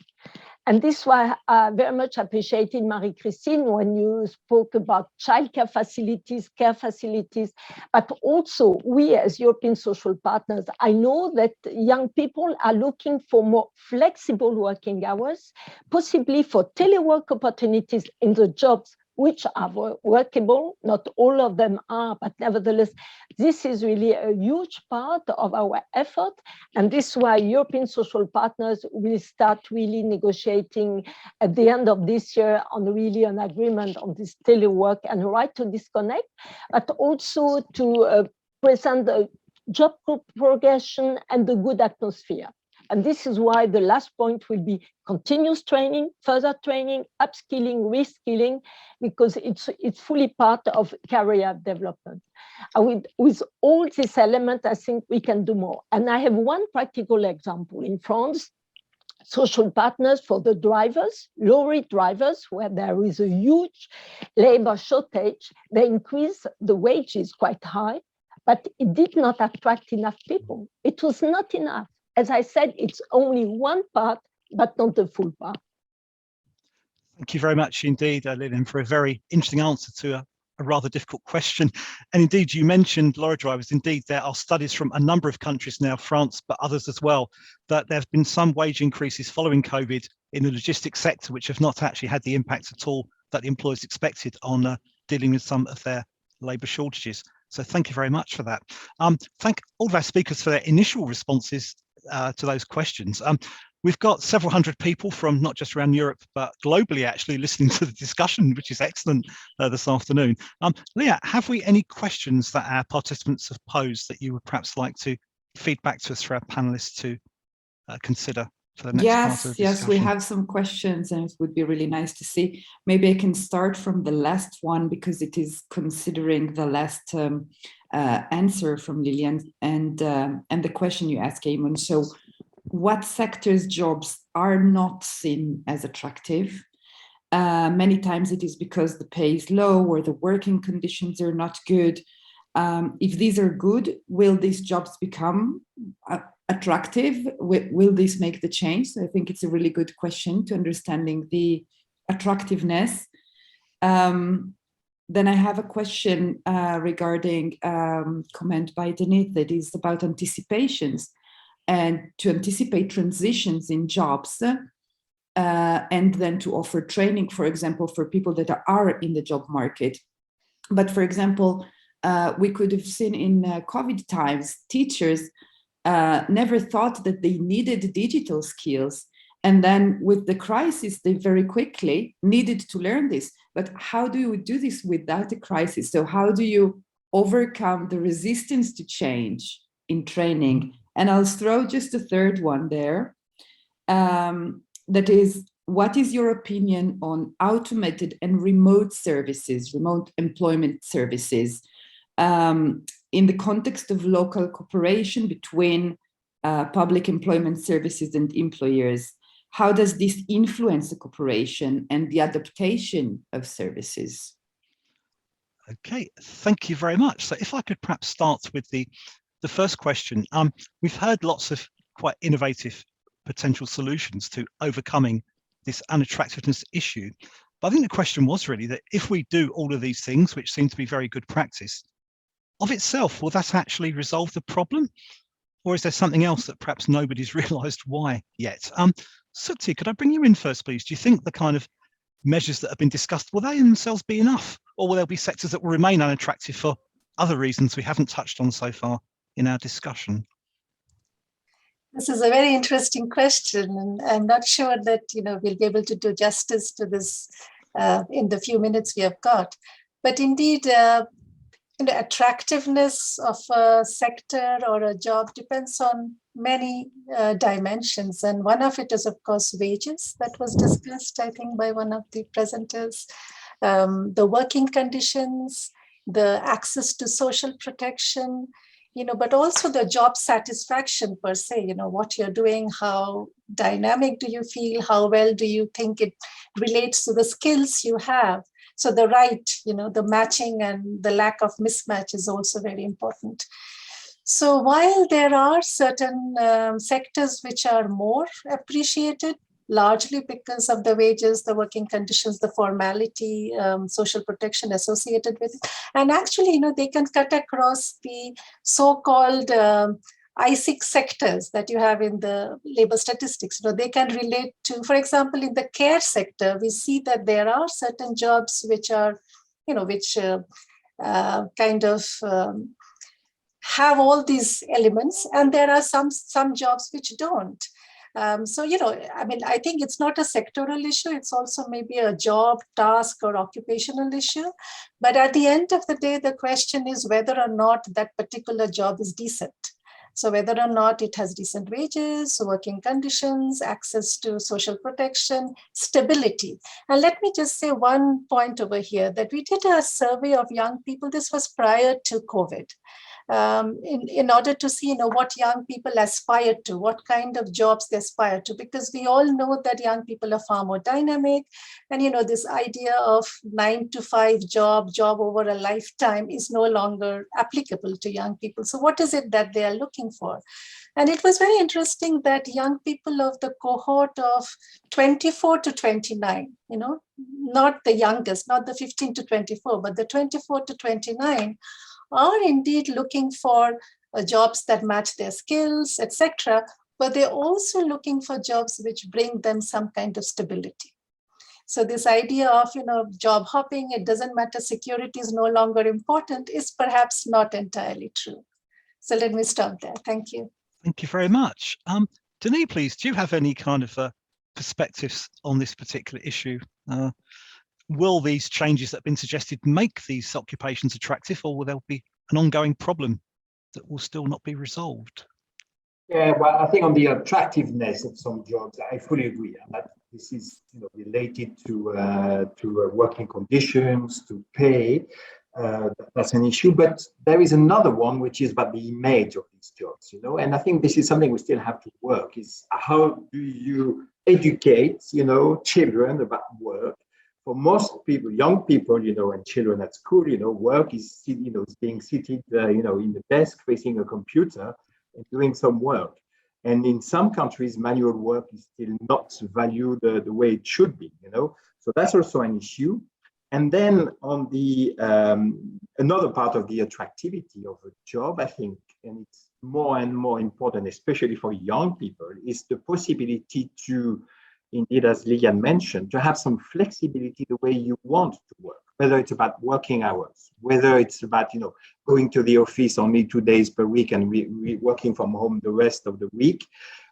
And this is why I very much appreciated, Marie-Kristine, when you spoke about childcare facilities, care facilities, but also we as European social partners, I know that young people are looking for more flexible working hours, possibly for telework opportunities in the jobs which are workable. Not all of them are, but nevertheless, this is really a huge part of our effort. And this is why European social partners will start really negotiating at the end of this year on really an agreement on this telework and right to disconnect, but also to present the job progression and the good atmosphere. And this is why the last point will be continuous training, further training, upskilling, reskilling, because it's fully part of career development. With all these elements, I think we can do more. And I have one practical example. In France, social partners for the drivers, lorry drivers, where there is a huge labor shortage, they increase the wages quite high, but it did not attract enough people. It was not enough. As I said, it's only one part, but not the full part. Thank you very much indeed, Liliane, for a very interesting answer to a rather difficult question. And indeed, you mentioned lorry drivers. Indeed, there are studies from a number of countries now, France, but others as well, that there have been some wage increases following COVID in the logistics sector, which have not actually had the impact at all that the employers expected on dealing with some of their labour shortages. So thank you very much for that. Thank all of our speakers for their initial responses to those questions. We've got several hundred people from not just around Europe, but globally actually listening to the discussion, which is excellent this afternoon. Leah, have we any questions that our participants have posed that you would perhaps like to feed back to us for our panelists to consider for the next part of the discussion? Yes, we have some questions and it would be really nice to see. Maybe I can start from the last one because it is considering the last answer from Liliane and the question you asked, Eamon. So, what sectors jobs are not seen as attractive? Many times it is because the pay is low or the working conditions are not good. If these are good, will these jobs become attractive? Will this make the change? So I think it's a really good question to understanding the attractiveness. Then I have a question regarding comment by Denis that is about anticipations. And to anticipate transitions in jobs and then to offer training, for example, for people that are in the job market. But for example, we could have seen in COVID times, teachers never thought that they needed digital skills. And then with the crisis, they very quickly needed to learn this. But how do you do this without a crisis? So how do you overcome the resistance to change in training? And I'll throw just a third one there. That is, what is your opinion on automated and remote services, remote employment services, in the context of local cooperation between public employment services and employers? How does this influence the cooperation and the adaptation of services? Okay, thank you very much. So if I could perhaps start with the first question. We've heard lots of quite innovative potential solutions to overcoming this unattractiveness issue. But I think the question was really that if we do all of these things, which seem to be very good practice, of itself, will that actually resolve the problem? Or is there something else that perhaps nobody's realised why yet? Sukti, could I bring you in first, please? Do you think the kind of measures that have been discussed, will they in themselves be enough? Or will there be sectors that will remain unattractive for other reasons we haven't touched on so far in our discussion? This is a very interesting question, and I'm not sure that we'll be able to do justice to this in the few minutes we have got. But indeed, attractiveness of a sector or a job depends on many dimensions, and one of it is, of course, wages that was discussed, I think, by one of the presenters. The working conditions, the access to social protection, but also the job satisfaction per se, what you're doing, how dynamic do you feel, how well do you think it relates to the skills you have. So the the matching and the lack of mismatch is also very important. So while there are certain sectors which are more appreciated, largely because of the wages, the working conditions, the formality, social protection associated with it. And actually, they can cut across the so-called I6 sectors that you have in the labor statistics. They can relate to, for example, in the care sector, we see that there are certain jobs which are, have all these elements, and there are some jobs which don't. I think it's not a sectoral issue. It's also maybe a job, task, or occupational issue. But at the end of the day, the question is whether or not that particular job is decent. So whether or not it has decent wages, working conditions, access to social protection, stability. And let me just say one point over here, that we did a survey of young people. This was prior to COVID. In order to see, what young people aspire to, what kind of jobs they aspire to, because we all know that young people are far more dynamic, and this idea of 9-to-5 job over a lifetime is no longer applicable to young people. So what is it that they are looking for? And it was very interesting that young people of the cohort of 24 to 29, not the youngest, not the 15 to 24, but the 24 to 29, are indeed looking for jobs that match their skills, etc. But they're also looking for jobs which bring them some kind of stability. So this idea of, job hopping, it doesn't matter, security is no longer important, is perhaps not entirely true. So let me stop there. Thank you. Thank you very much. Denis, please, do you have any kind of perspectives on this particular issue? Will these changes that have been suggested make these occupations attractive, or will there be an ongoing problem that will still not be resolved? Yeah, well, I think on the attractiveness of some jobs, I fully agree. That this is related to working conditions, to pay. That's an issue. But there is another one, which is about the image of these jobs. And I think this is something we still have to work. Is how do you educate children about work? For most people, young people, and children at school, work is, being seated, in the desk facing a computer and doing some work. And in some countries, manual work is still not valued the way it should be, So that's also an issue. And then on the another part of the attractivity of a job, I think, and it's more and more important, especially for young people, is the possibility to, indeed, as Liliane mentioned, to have some flexibility the way you want to work, whether it's about working hours, whether it's about, going to the office only 2 days per week and working from home the rest of the week.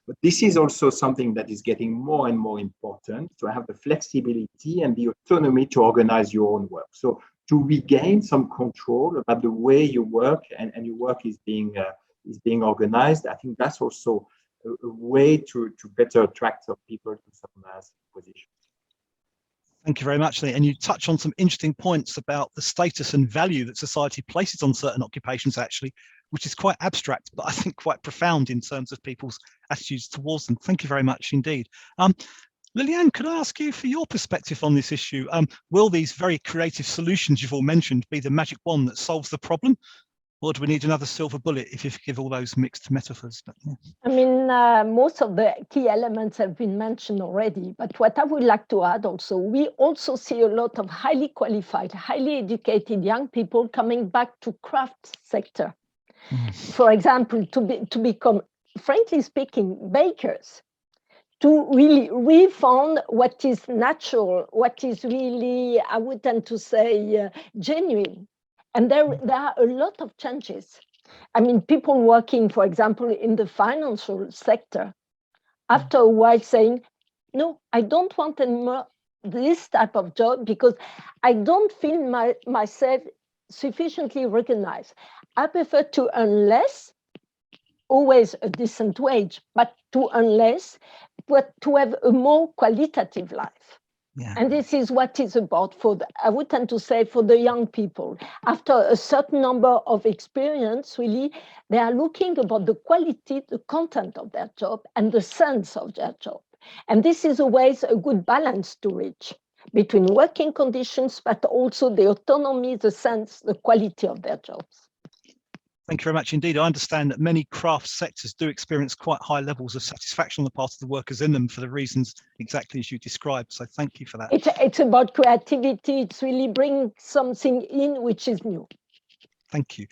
But this is also something that is getting more and more important, to have the flexibility and the autonomy to organize your own work. So to regain some control about the way you work and your work is being organized, I think that's also a way to better attract some people to some positions. Thank you very much, Lee. And you touch on some interesting points about the status and value that society places on certain occupations, actually, which is quite abstract, but I think quite profound in terms of people's attitudes towards them. Thank you very much indeed. Liliane, could I ask you for your perspective on this issue? Will these very creative solutions you've all mentioned be the magic wand that solves the problem? Or do we need another silver bullet, if you forgive all those mixed metaphors? But, yeah. I mean, most of the key elements have been mentioned already, but what I would like to add also, we also see a lot of highly qualified, highly educated young people coming back to craft sector. For example, to become, frankly speaking, bakers, to really refound what is natural, what is really, I would tend to say, genuine. And there are a lot of changes. I mean, people working, for example, in the financial sector, after a while saying, no, I don't want anymore this type of job because I don't feel myself sufficiently recognized. I prefer to earn less, always a decent wage, but to earn less, but to have a more qualitative life. Yeah. And this is what it's about I would tend to say, for the young people. After a certain number of experience, really, they are looking about the quality, the content of their job and the sense of their job. And this is always a good balance to reach between working conditions, but also the autonomy, the sense, the quality of their jobs. Thank you very much indeed. I understand that many craft sectors do experience quite high levels of satisfaction on the part of the workers in them for the reasons exactly as you described. So thank you for that. It's about creativity. It's really bringing something in which is new. Thank you.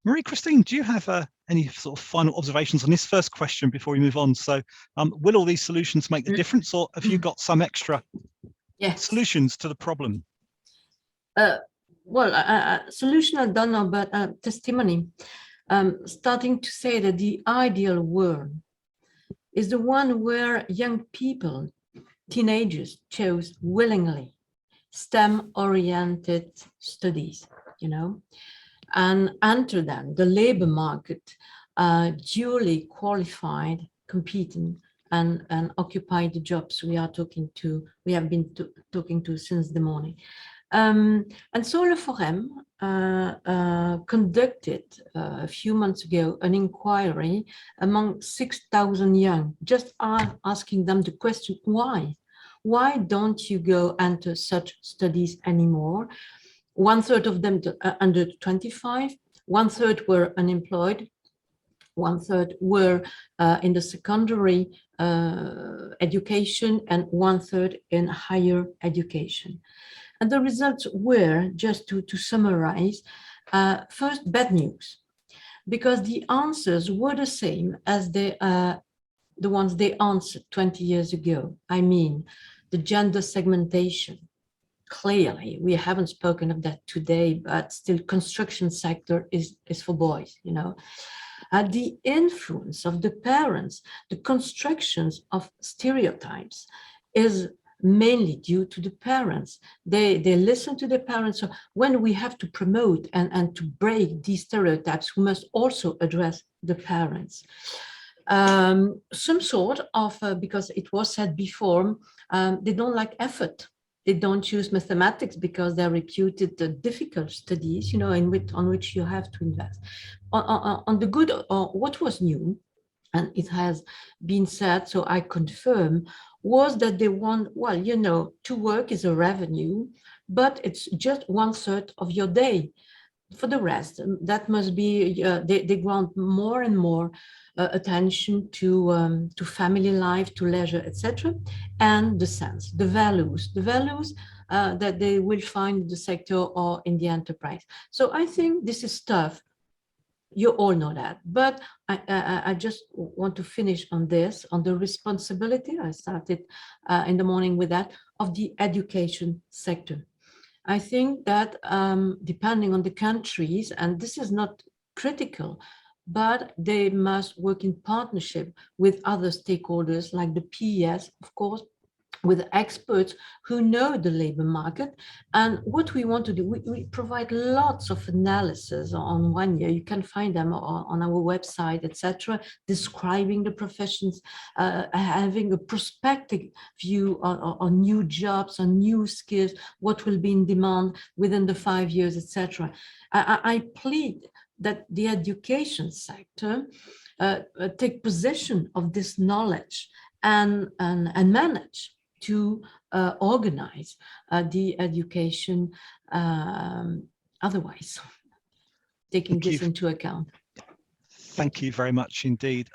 Marie-Kristine, do you have any sort of final observations on this first question before we move on? So will all these solutions make the difference, or have you got some extra solutions to the problem? Solution I don't know, but testimony, starting to say that the ideal world is the one where young people, teenagers, chose willingly STEM-oriented studies, and enter then the labor market duly qualified, competent, and occupy the jobs we have been talking to since the morning. And so Le Forum conducted a few months ago an inquiry among 6,000 young, just asking them the question, why? Why don't you go enter such studies anymore? 1/3 of them under 25, 1/3 were unemployed, 1/3 were in the secondary education, and 1/3 in higher education. And the results were, just to summarize, first, bad news, because the answers were the same as the ones they answered 20 years ago. I mean, the gender segmentation. Clearly, we haven't spoken of that today, but still construction sector is for boys, you know. The influence of the parents, the constructions of stereotypes is mainly due to the parents. They listen to the parents. So when we have to promote and to break these stereotypes, we must also address the parents. Some sort of, because it was said before, they don't like effort. They don't choose mathematics because they're reputed difficult studies, you know, on which you have to invest. On the good, what was new, and it has been said, so I confirm, was that they want, well, you know, to work is a revenue, but it's just 1/3 of your day. For the rest, that must be, they grant more and more attention to family life, to leisure, etc., and the sense, the values that they will find in the sector or in the enterprise. So I think this is tough. You all know that, but I just want to finish on this, on the responsibility. I started in the morning with that, of the education sector. I think that depending on the countries, and this is not critical, but they must work in partnership with other stakeholders like the PES, of course, with experts who know the labor market. And what we want to do, we provide lots of analysis on 1 year. You can find them on our website, etc., describing the professions, having a prospective view on new jobs, on new skills, what will be in demand within the 5 years, etc. I plead that the education sector take possession of this knowledge and manage to organize the education otherwise, taking this into account. Thank you very much indeed,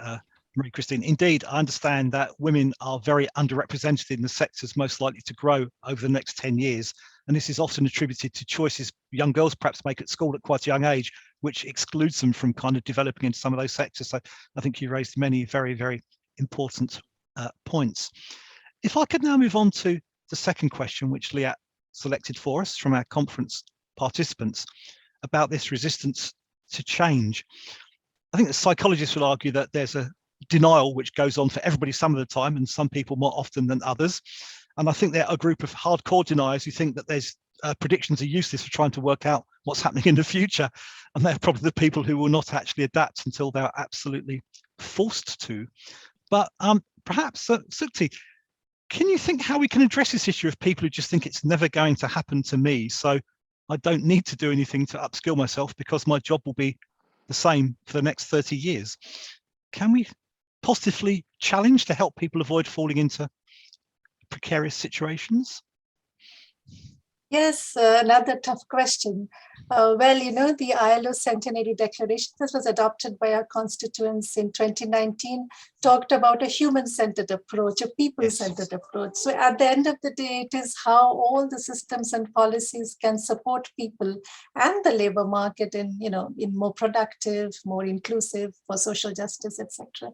Marie-Kristine. Indeed, I understand that women are very underrepresented in the sectors most likely to grow over the next 10 years. And this is often attributed to choices young girls perhaps make at school at quite a young age, which excludes them from kind of developing into some of those sectors. So I think you raised many very, very important points. If I could now move on to the second question, which Liliane selected for us from our conference participants, about this resistance to change. I think the psychologists will argue that there's a denial which goes on for everybody some of the time, and some people more often than others. And I think there are a group of hardcore deniers who think that there's predictions are useless for trying to work out what's happening in the future. And they're probably the people who will not actually adapt until they're absolutely forced to. But perhaps, Sukti, can you think how we can address this issue of people who just think it's never going to happen to me, so I don't need to do anything to upskill myself because my job will be the same for the next 30 years? Can we positively challenge to help people avoid falling into precarious situations? Yes, another tough question. Well, you know, the ILO Centenary Declaration, this was adopted by our constituents in 2019, talked about a human-centered approach, a people-centered approach. So at the end of the day, it is how all the systems and policies can support people and the labor market in, you know, in more productive, more inclusive, for social justice, etc.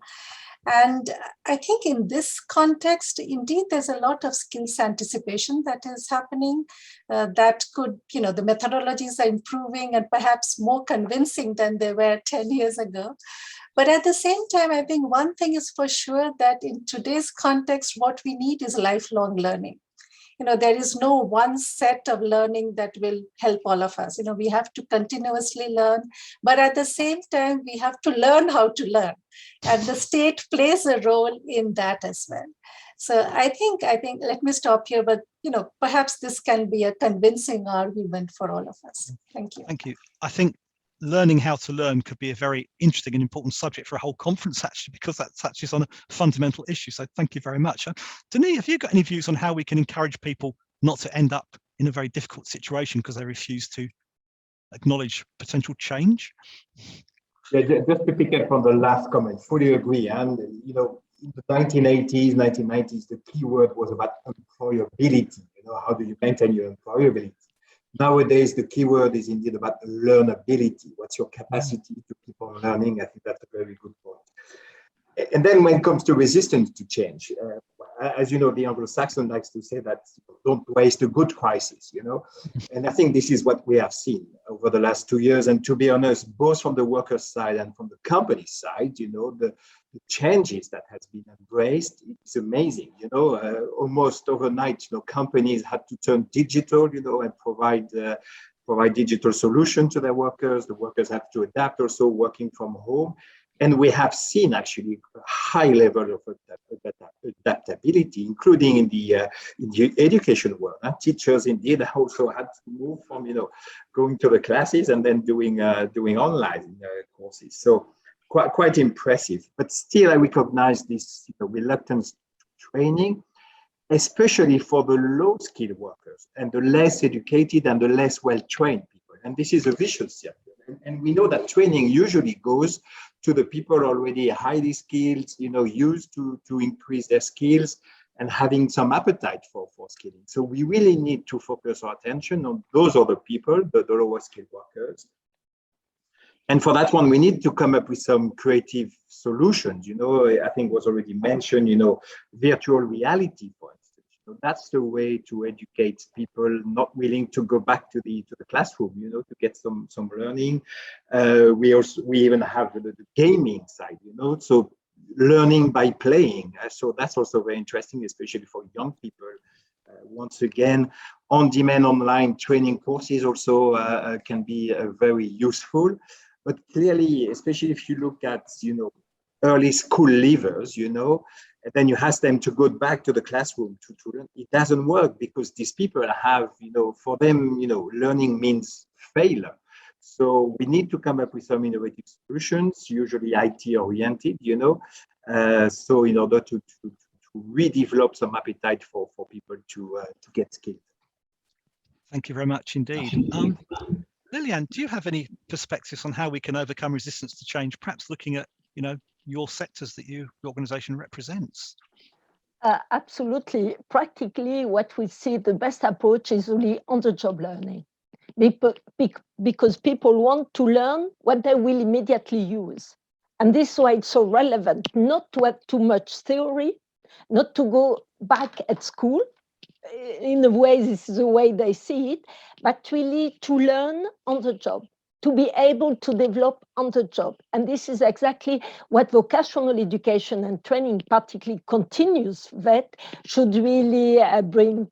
And I think in this context, indeed, there's a lot of skills anticipation that is happening that could, you know, the methodologies are improving and perhaps more convincing than they were 10 years ago. But at the same time, I think one thing is for sure that in today's context, what we need is lifelong learning. there is no one set of learning that will help all of us. We have to continuously learn, but at the same time, we have to learn how to learn. And the state plays a role in that as well. So I think, let me stop here, but, perhaps this can be a convincing argument for all of us. Thank you. Thank you. I think learning how to learn could be a very interesting and important subject for a whole conference, actually, because that touches on a fundamental issue. So thank you very much. Denis, have you got any views on how we can encourage people not to end up in a very difficult situation because they refuse to acknowledge potential change? Yeah, just to pick up on the last comment, fully agree. And, in the 1980s, 1990s, the key word was about employability. How do you maintain your employability? Nowadays, the key word is indeed about learnability. What's your capacity to keep on learning? I think that's a very good point. And then when it comes to resistance to change, as you know, the Anglo-Saxon likes to say that don't waste a good crisis, And I think this is what we have seen over the last 2 years. And to be honest, both from the workers' side and from the company side, the changes that has been embraced, it's amazing, almost overnight, companies had to turn digital, and provide digital solutions to their workers. The workers have to adapt also working from home. And we have seen actually a high level of adaptability, including in the education world. Teachers indeed also had to move from, going to the classes and then doing online courses. So quite impressive. But still, I recognize this reluctance to training, especially for the low-skilled workers and the less educated and the less well-trained people. And this is a vicious circle. And we know that training usually goes to the people already highly skilled, used to increase their skills and having some appetite for skilling. So we really need to focus our attention on those other people, the lower skilled workers. And for that one, we need to come up with some creative solutions. I think was already mentioned, virtual reality, for instance. That's the way to educate people not willing to go back to the classroom, to get some learning. We even have the gaming side, so learning by playing. So that's also very interesting, especially for young people. Once again, on-demand online training courses also can be very useful. But clearly, especially if you look at, early school leavers, and then you ask them to go back to the classroom to learn. It doesn't work because these people have, for them, learning means failure. So we need to come up with some innovative solutions, usually IT oriented, so in order to redevelop some appetite for people to get skilled. Thank you very much indeed. Liliane, do you have any perspectives on how we can overcome resistance to change, perhaps looking at, your sectors that your organization represents? Absolutely. Practically, what we see the best approach is really on-the-job learning, because people want to learn what they will immediately use. And this is why it's so relevant, not to have too much theory, not to go back at school. In a way, this is the way they see it, but really to learn on the job, to be able to develop on the job. And this is exactly what vocational education and training, particularly continuous VET, should really bring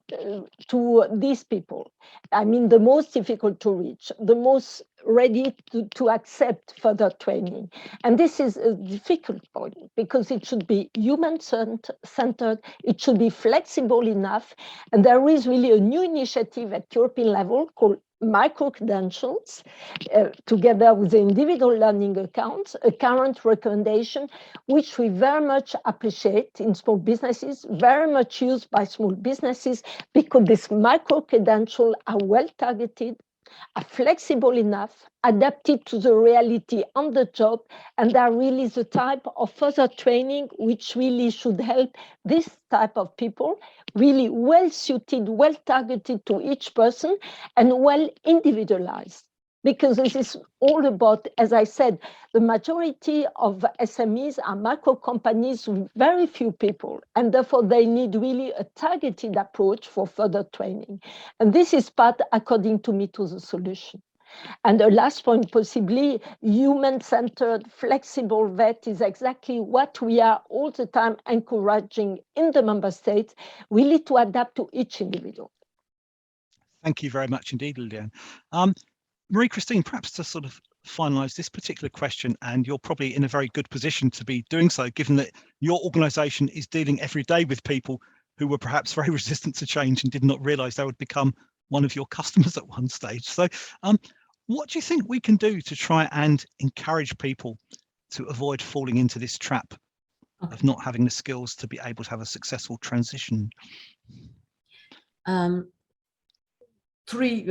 to these people. I mean, the most difficult to reach, the most ready to accept further training. And this is a difficult point because it should be human-centered, it should be flexible enough. And there is really a new initiative at European level called micro-credentials, together with the individual learning accounts, a current recommendation, which we very much appreciate in small businesses, very much used by small businesses, because these micro-credentials are well targeted, are flexible enough, adapted to the reality on the job, and are really the type of further training which really should help this type of people, really well suited, well targeted to each person, and well individualized. Because this is all about, as I said, the majority of SMEs are micro companies with very few people, and therefore they need really a targeted approach for further training. And this is part, according to me, to the solution. And the last point, possibly human-centered, flexible vet is exactly what we are all the time encouraging in the member states, really to adapt to each individual. Thank you very much indeed, Liliane. Marie-Kristine, perhaps to sort of finalise this particular question, and you're probably in a very good position to be doing so, given that your organisation is dealing every day with people who were perhaps very resistant to change and did not realise they would become one of your customers at one stage. So what do you think we can do to try and encourage people to avoid falling into this trap of not having the skills to be able to have a successful transition? Three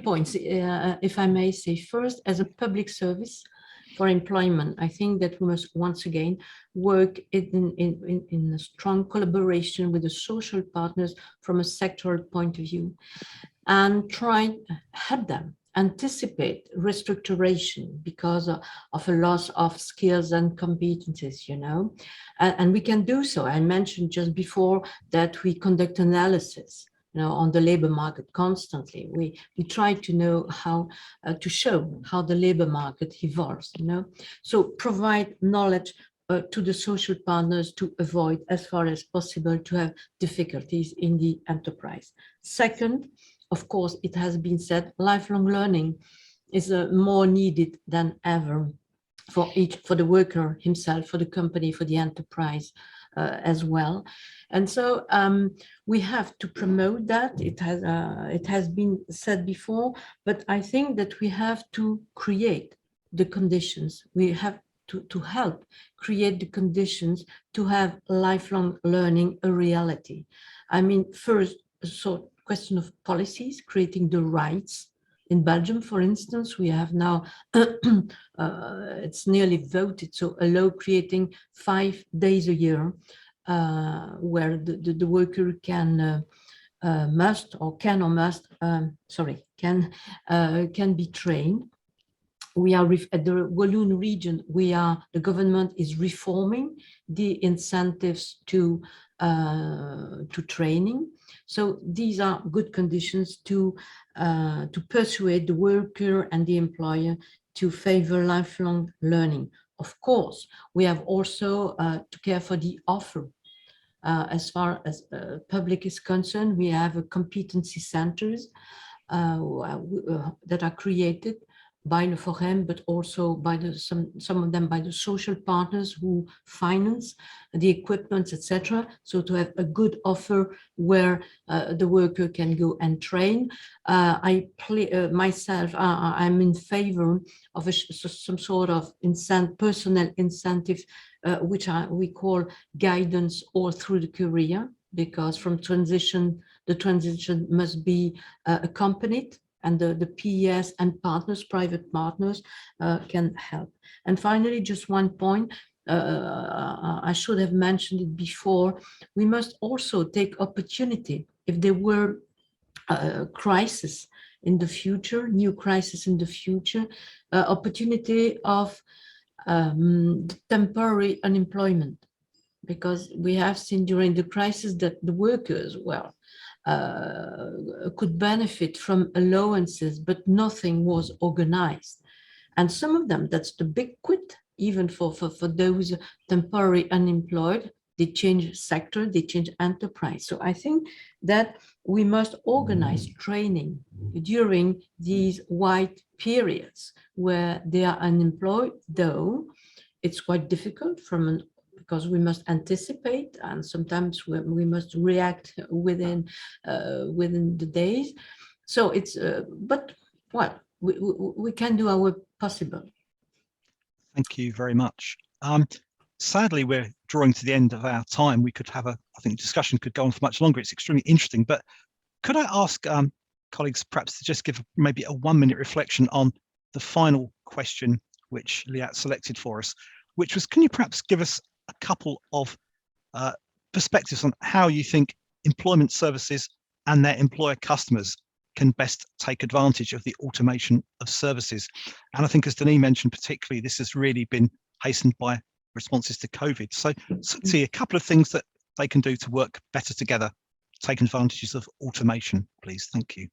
points, if I may say. First, as a public service for employment, I think that we must once again work in a strong collaboration with the social partners from a sectoral point of view, and try to help them anticipate restructuration because of a loss of skills and competencies, you know, and we can do so. I mentioned just before that we conduct analysis, you know, on the labor market constantly. We try to know how to show how the labor market evolves, you know, so provide knowledge to the social partners to avoid, as far as possible, to have difficulties in the enterprise. Second, of course, it has been said, lifelong learning is more needed than ever for the worker himself, for the company, for the enterprise as well. And so we have to promote that. It has been said before, but I think that we have to create the conditions. We have to help create the conditions to have lifelong learning a reality. I mean, first, so question of policies, creating the rights. In Belgium, for instance, we have now, it's nearly voted, so allow creating 5 days a year where the worker can must or can or must, can be trained. We are at the Walloon region, the government is reforming the incentives to training. So these are good conditions to persuade the worker and the employer to favor lifelong learning. Of course, we have also to care for the offer. As far as public is concerned, we have competency centers that are created by the Forum, but also by some of them by the social partners who finance the equipment, etc. So to have a good offer where the worker can go and train. Myself, I'm in favor of some sort of personal incentive, which we call guidance all through the career, because from the transition must be accompanied, and the PES and partners, private partners, can help. And finally, just one point, I should have mentioned it before, we must also take opportunity if there were crisis in the future, new crisis in the future, opportunity of temporary unemployment, because we have seen during the crisis that the workers, well, could benefit from allowances, but nothing was organized. And some of them, that's the big quit, even for those temporary unemployed, they change sector, they change enterprise. So I think that we must organize training during these wide periods where they are unemployed, though it's quite difficult because we must anticipate, and sometimes we must react within the days. So it's, but well, we can do our possible. Thank you very much. Sadly, we're drawing to the end of our time. We could have I think discussion could go on for much longer. It's extremely interesting, but could I ask colleagues perhaps to just give maybe a 1-minute reflection on the final question which Liliane selected for us, which was, can you perhaps give us a couple of perspectives on how you think employment services and their employer customers can best take advantage of the automation of services? And I think, as Denis mentioned, particularly, this has really been hastened by responses to COVID. So Sukti, a couple of things that they can do to work better together, take advantages of automation, please. Thank you.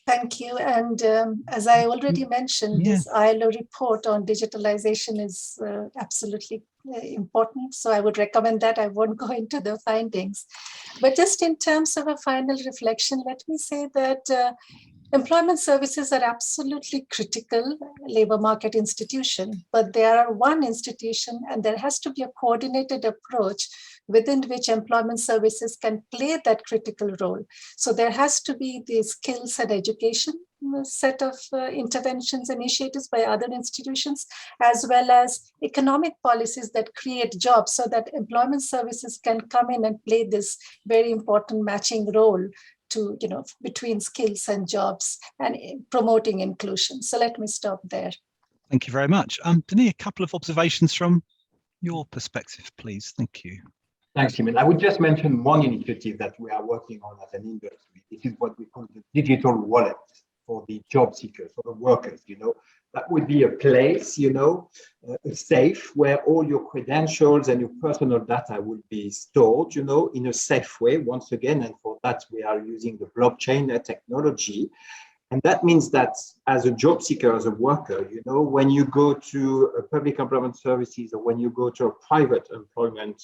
Thank you. And as I already mentioned, this ILO report on digitalization is absolutely important. So I would recommend that. I won't go into the findings. But just in terms of a final reflection, let me say that employment services are absolutely critical labor market institution, but they are one institution and there has to be a coordinated approach within which employment services can play that critical role. So there has to be the skills and education set of interventions, initiatives by other institutions, as well as economic policies that create jobs so that employment services can come in and play this very important matching role to, between skills and jobs and promoting inclusion. So let me stop there. Thank you very much. Denis, a couple of observations from your perspective, please. Thank you. Thanks, Simon. I would just mention one initiative that we are working on as an industry. This is what we call the digital wallet for the job seekers, for the workers, That would be a place, a safe where all your credentials and your personal data will be stored, in a safe way, once again. And for that, we are using the blockchain technology. And that means that as a job seeker, as a worker, when you go to a public employment services or when you go to a private employment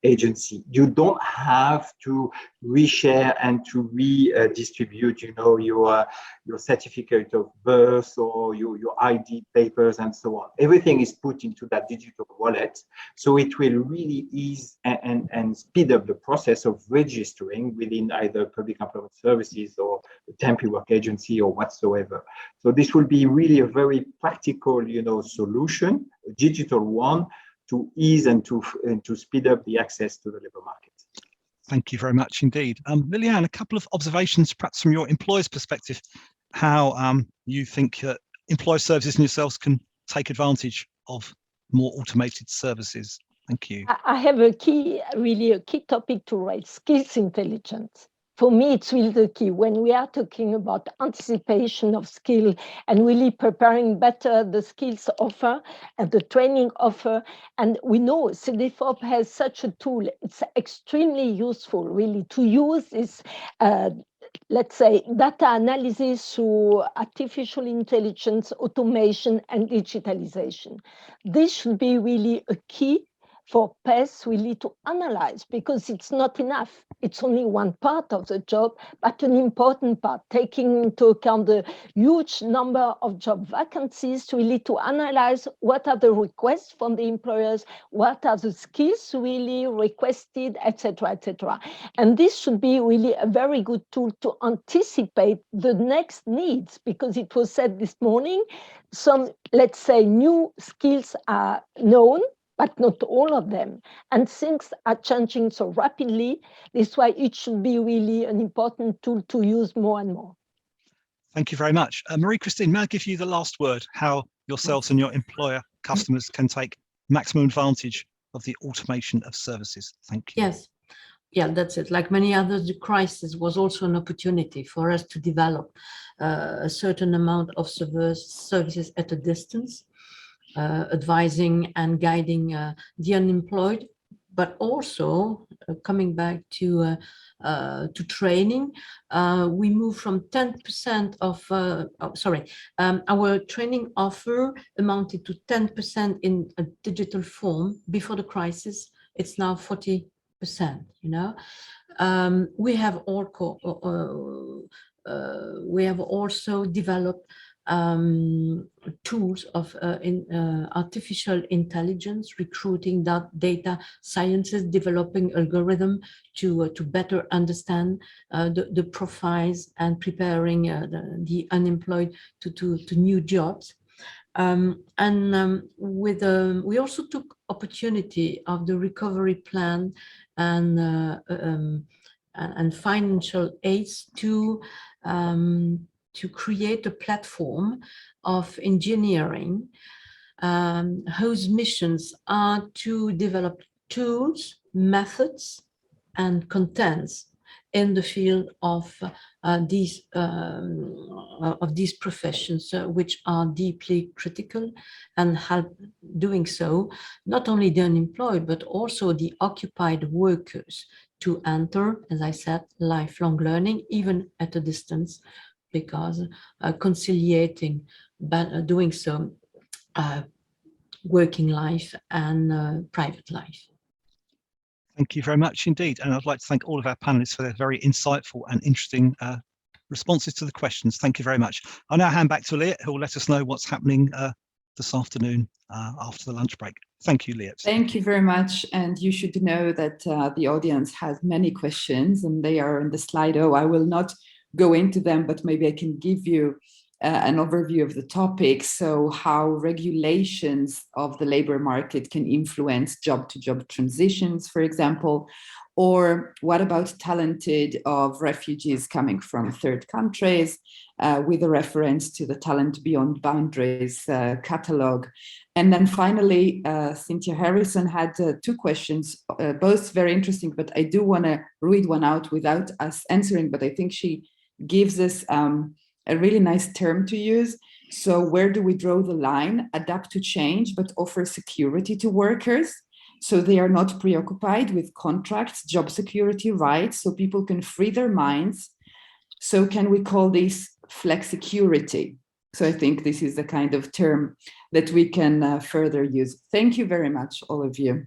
agency, you don't have to reshare and to redistribute, your certificate of birth or your ID papers and so on. Everything is put into that digital wallet. So it will really ease and speed up the process of registering within either public employment services or a temporary work agency or whatsoever. So this will be really a very practical, solution, a digital one, to ease and to speed up the access to the labor market. Thank you very much indeed. Liliane, a couple of observations, perhaps from your employer's perspective, how you think employer services and yourselves can take advantage of more automated services. Thank you. I have a key topic to raise: skills intelligence. For me, it's really the key when we are talking about anticipation of skill and really preparing better the skills offer and the training offer. And we know CDFOP has such a tool. It's extremely useful, really, to use this, let's say, data analysis through artificial intelligence, automation, and digitalization. This should be really a key for PES really to analyze, because it's not enough. It's only one part of the job, but an important part, taking into account the huge number of job vacancies, really to analyze what are the requests from the employers, what are the skills really requested, etc., etc. And this should be really a very good tool to anticipate the next needs, because it was said this morning, some, let's say, new skills are known, but not all of them. And things are changing so rapidly. This is why it should be really an important tool to use more and more. Thank you very much. Marie-Kristine, may I give you the last word, how yourselves and your employer customers can take maximum advantage of the automation of services? Thank you. Yes. Yeah, that's it. Like many others, the crisis was also an opportunity for us to develop a certain amount of services at a distance, advising and guiding the unemployed, but also coming back to training. We moved from 10% of, our training offer amounted to 10% in a digital form before the crisis. It's now 40%, We have also developed tools of artificial intelligence, recruiting data sciences, developing algorithm to better understand the profiles and preparing the unemployed to new jobs. We also took opportunity of the recovery plan and financial aids to create a platform of engineering whose missions are to develop tools, methods, and contents in the field of these professions, which are deeply critical, and help doing so not only the unemployed but also the occupied workers to enter, as I said, lifelong learning, even at a distance, because conciliating, but doing so, working life and private life. Thank you very much indeed. And I'd like to thank all of our panelists for their very insightful and interesting responses to the questions. Thank you very much. I'll now hand back to Liliane, who will let us know what's happening this afternoon after the lunch break. Thank you, Liliane. Thank you very much. And you should know that the audience has many questions and they are in the Slido. I will not go into them, but maybe I can give you an overview of the topic. So how regulations of the labor market can influence job-to-job transitions, for example, or what about talented of refugees coming from third countries with a reference to the Talent Beyond Boundaries catalog. And then finally, Cynthia Harrison had two questions, both very interesting, but I do want to read one out without us answering, but I think she gives us a really nice term to use. So where do we draw the line? Adapt to change, but offer security to workers, so they are not preoccupied with contracts, job security, rights, so people can free their minds. So can we call this flexicurity? So I think this is the kind of term that we can further use. Thank you very much, all of you.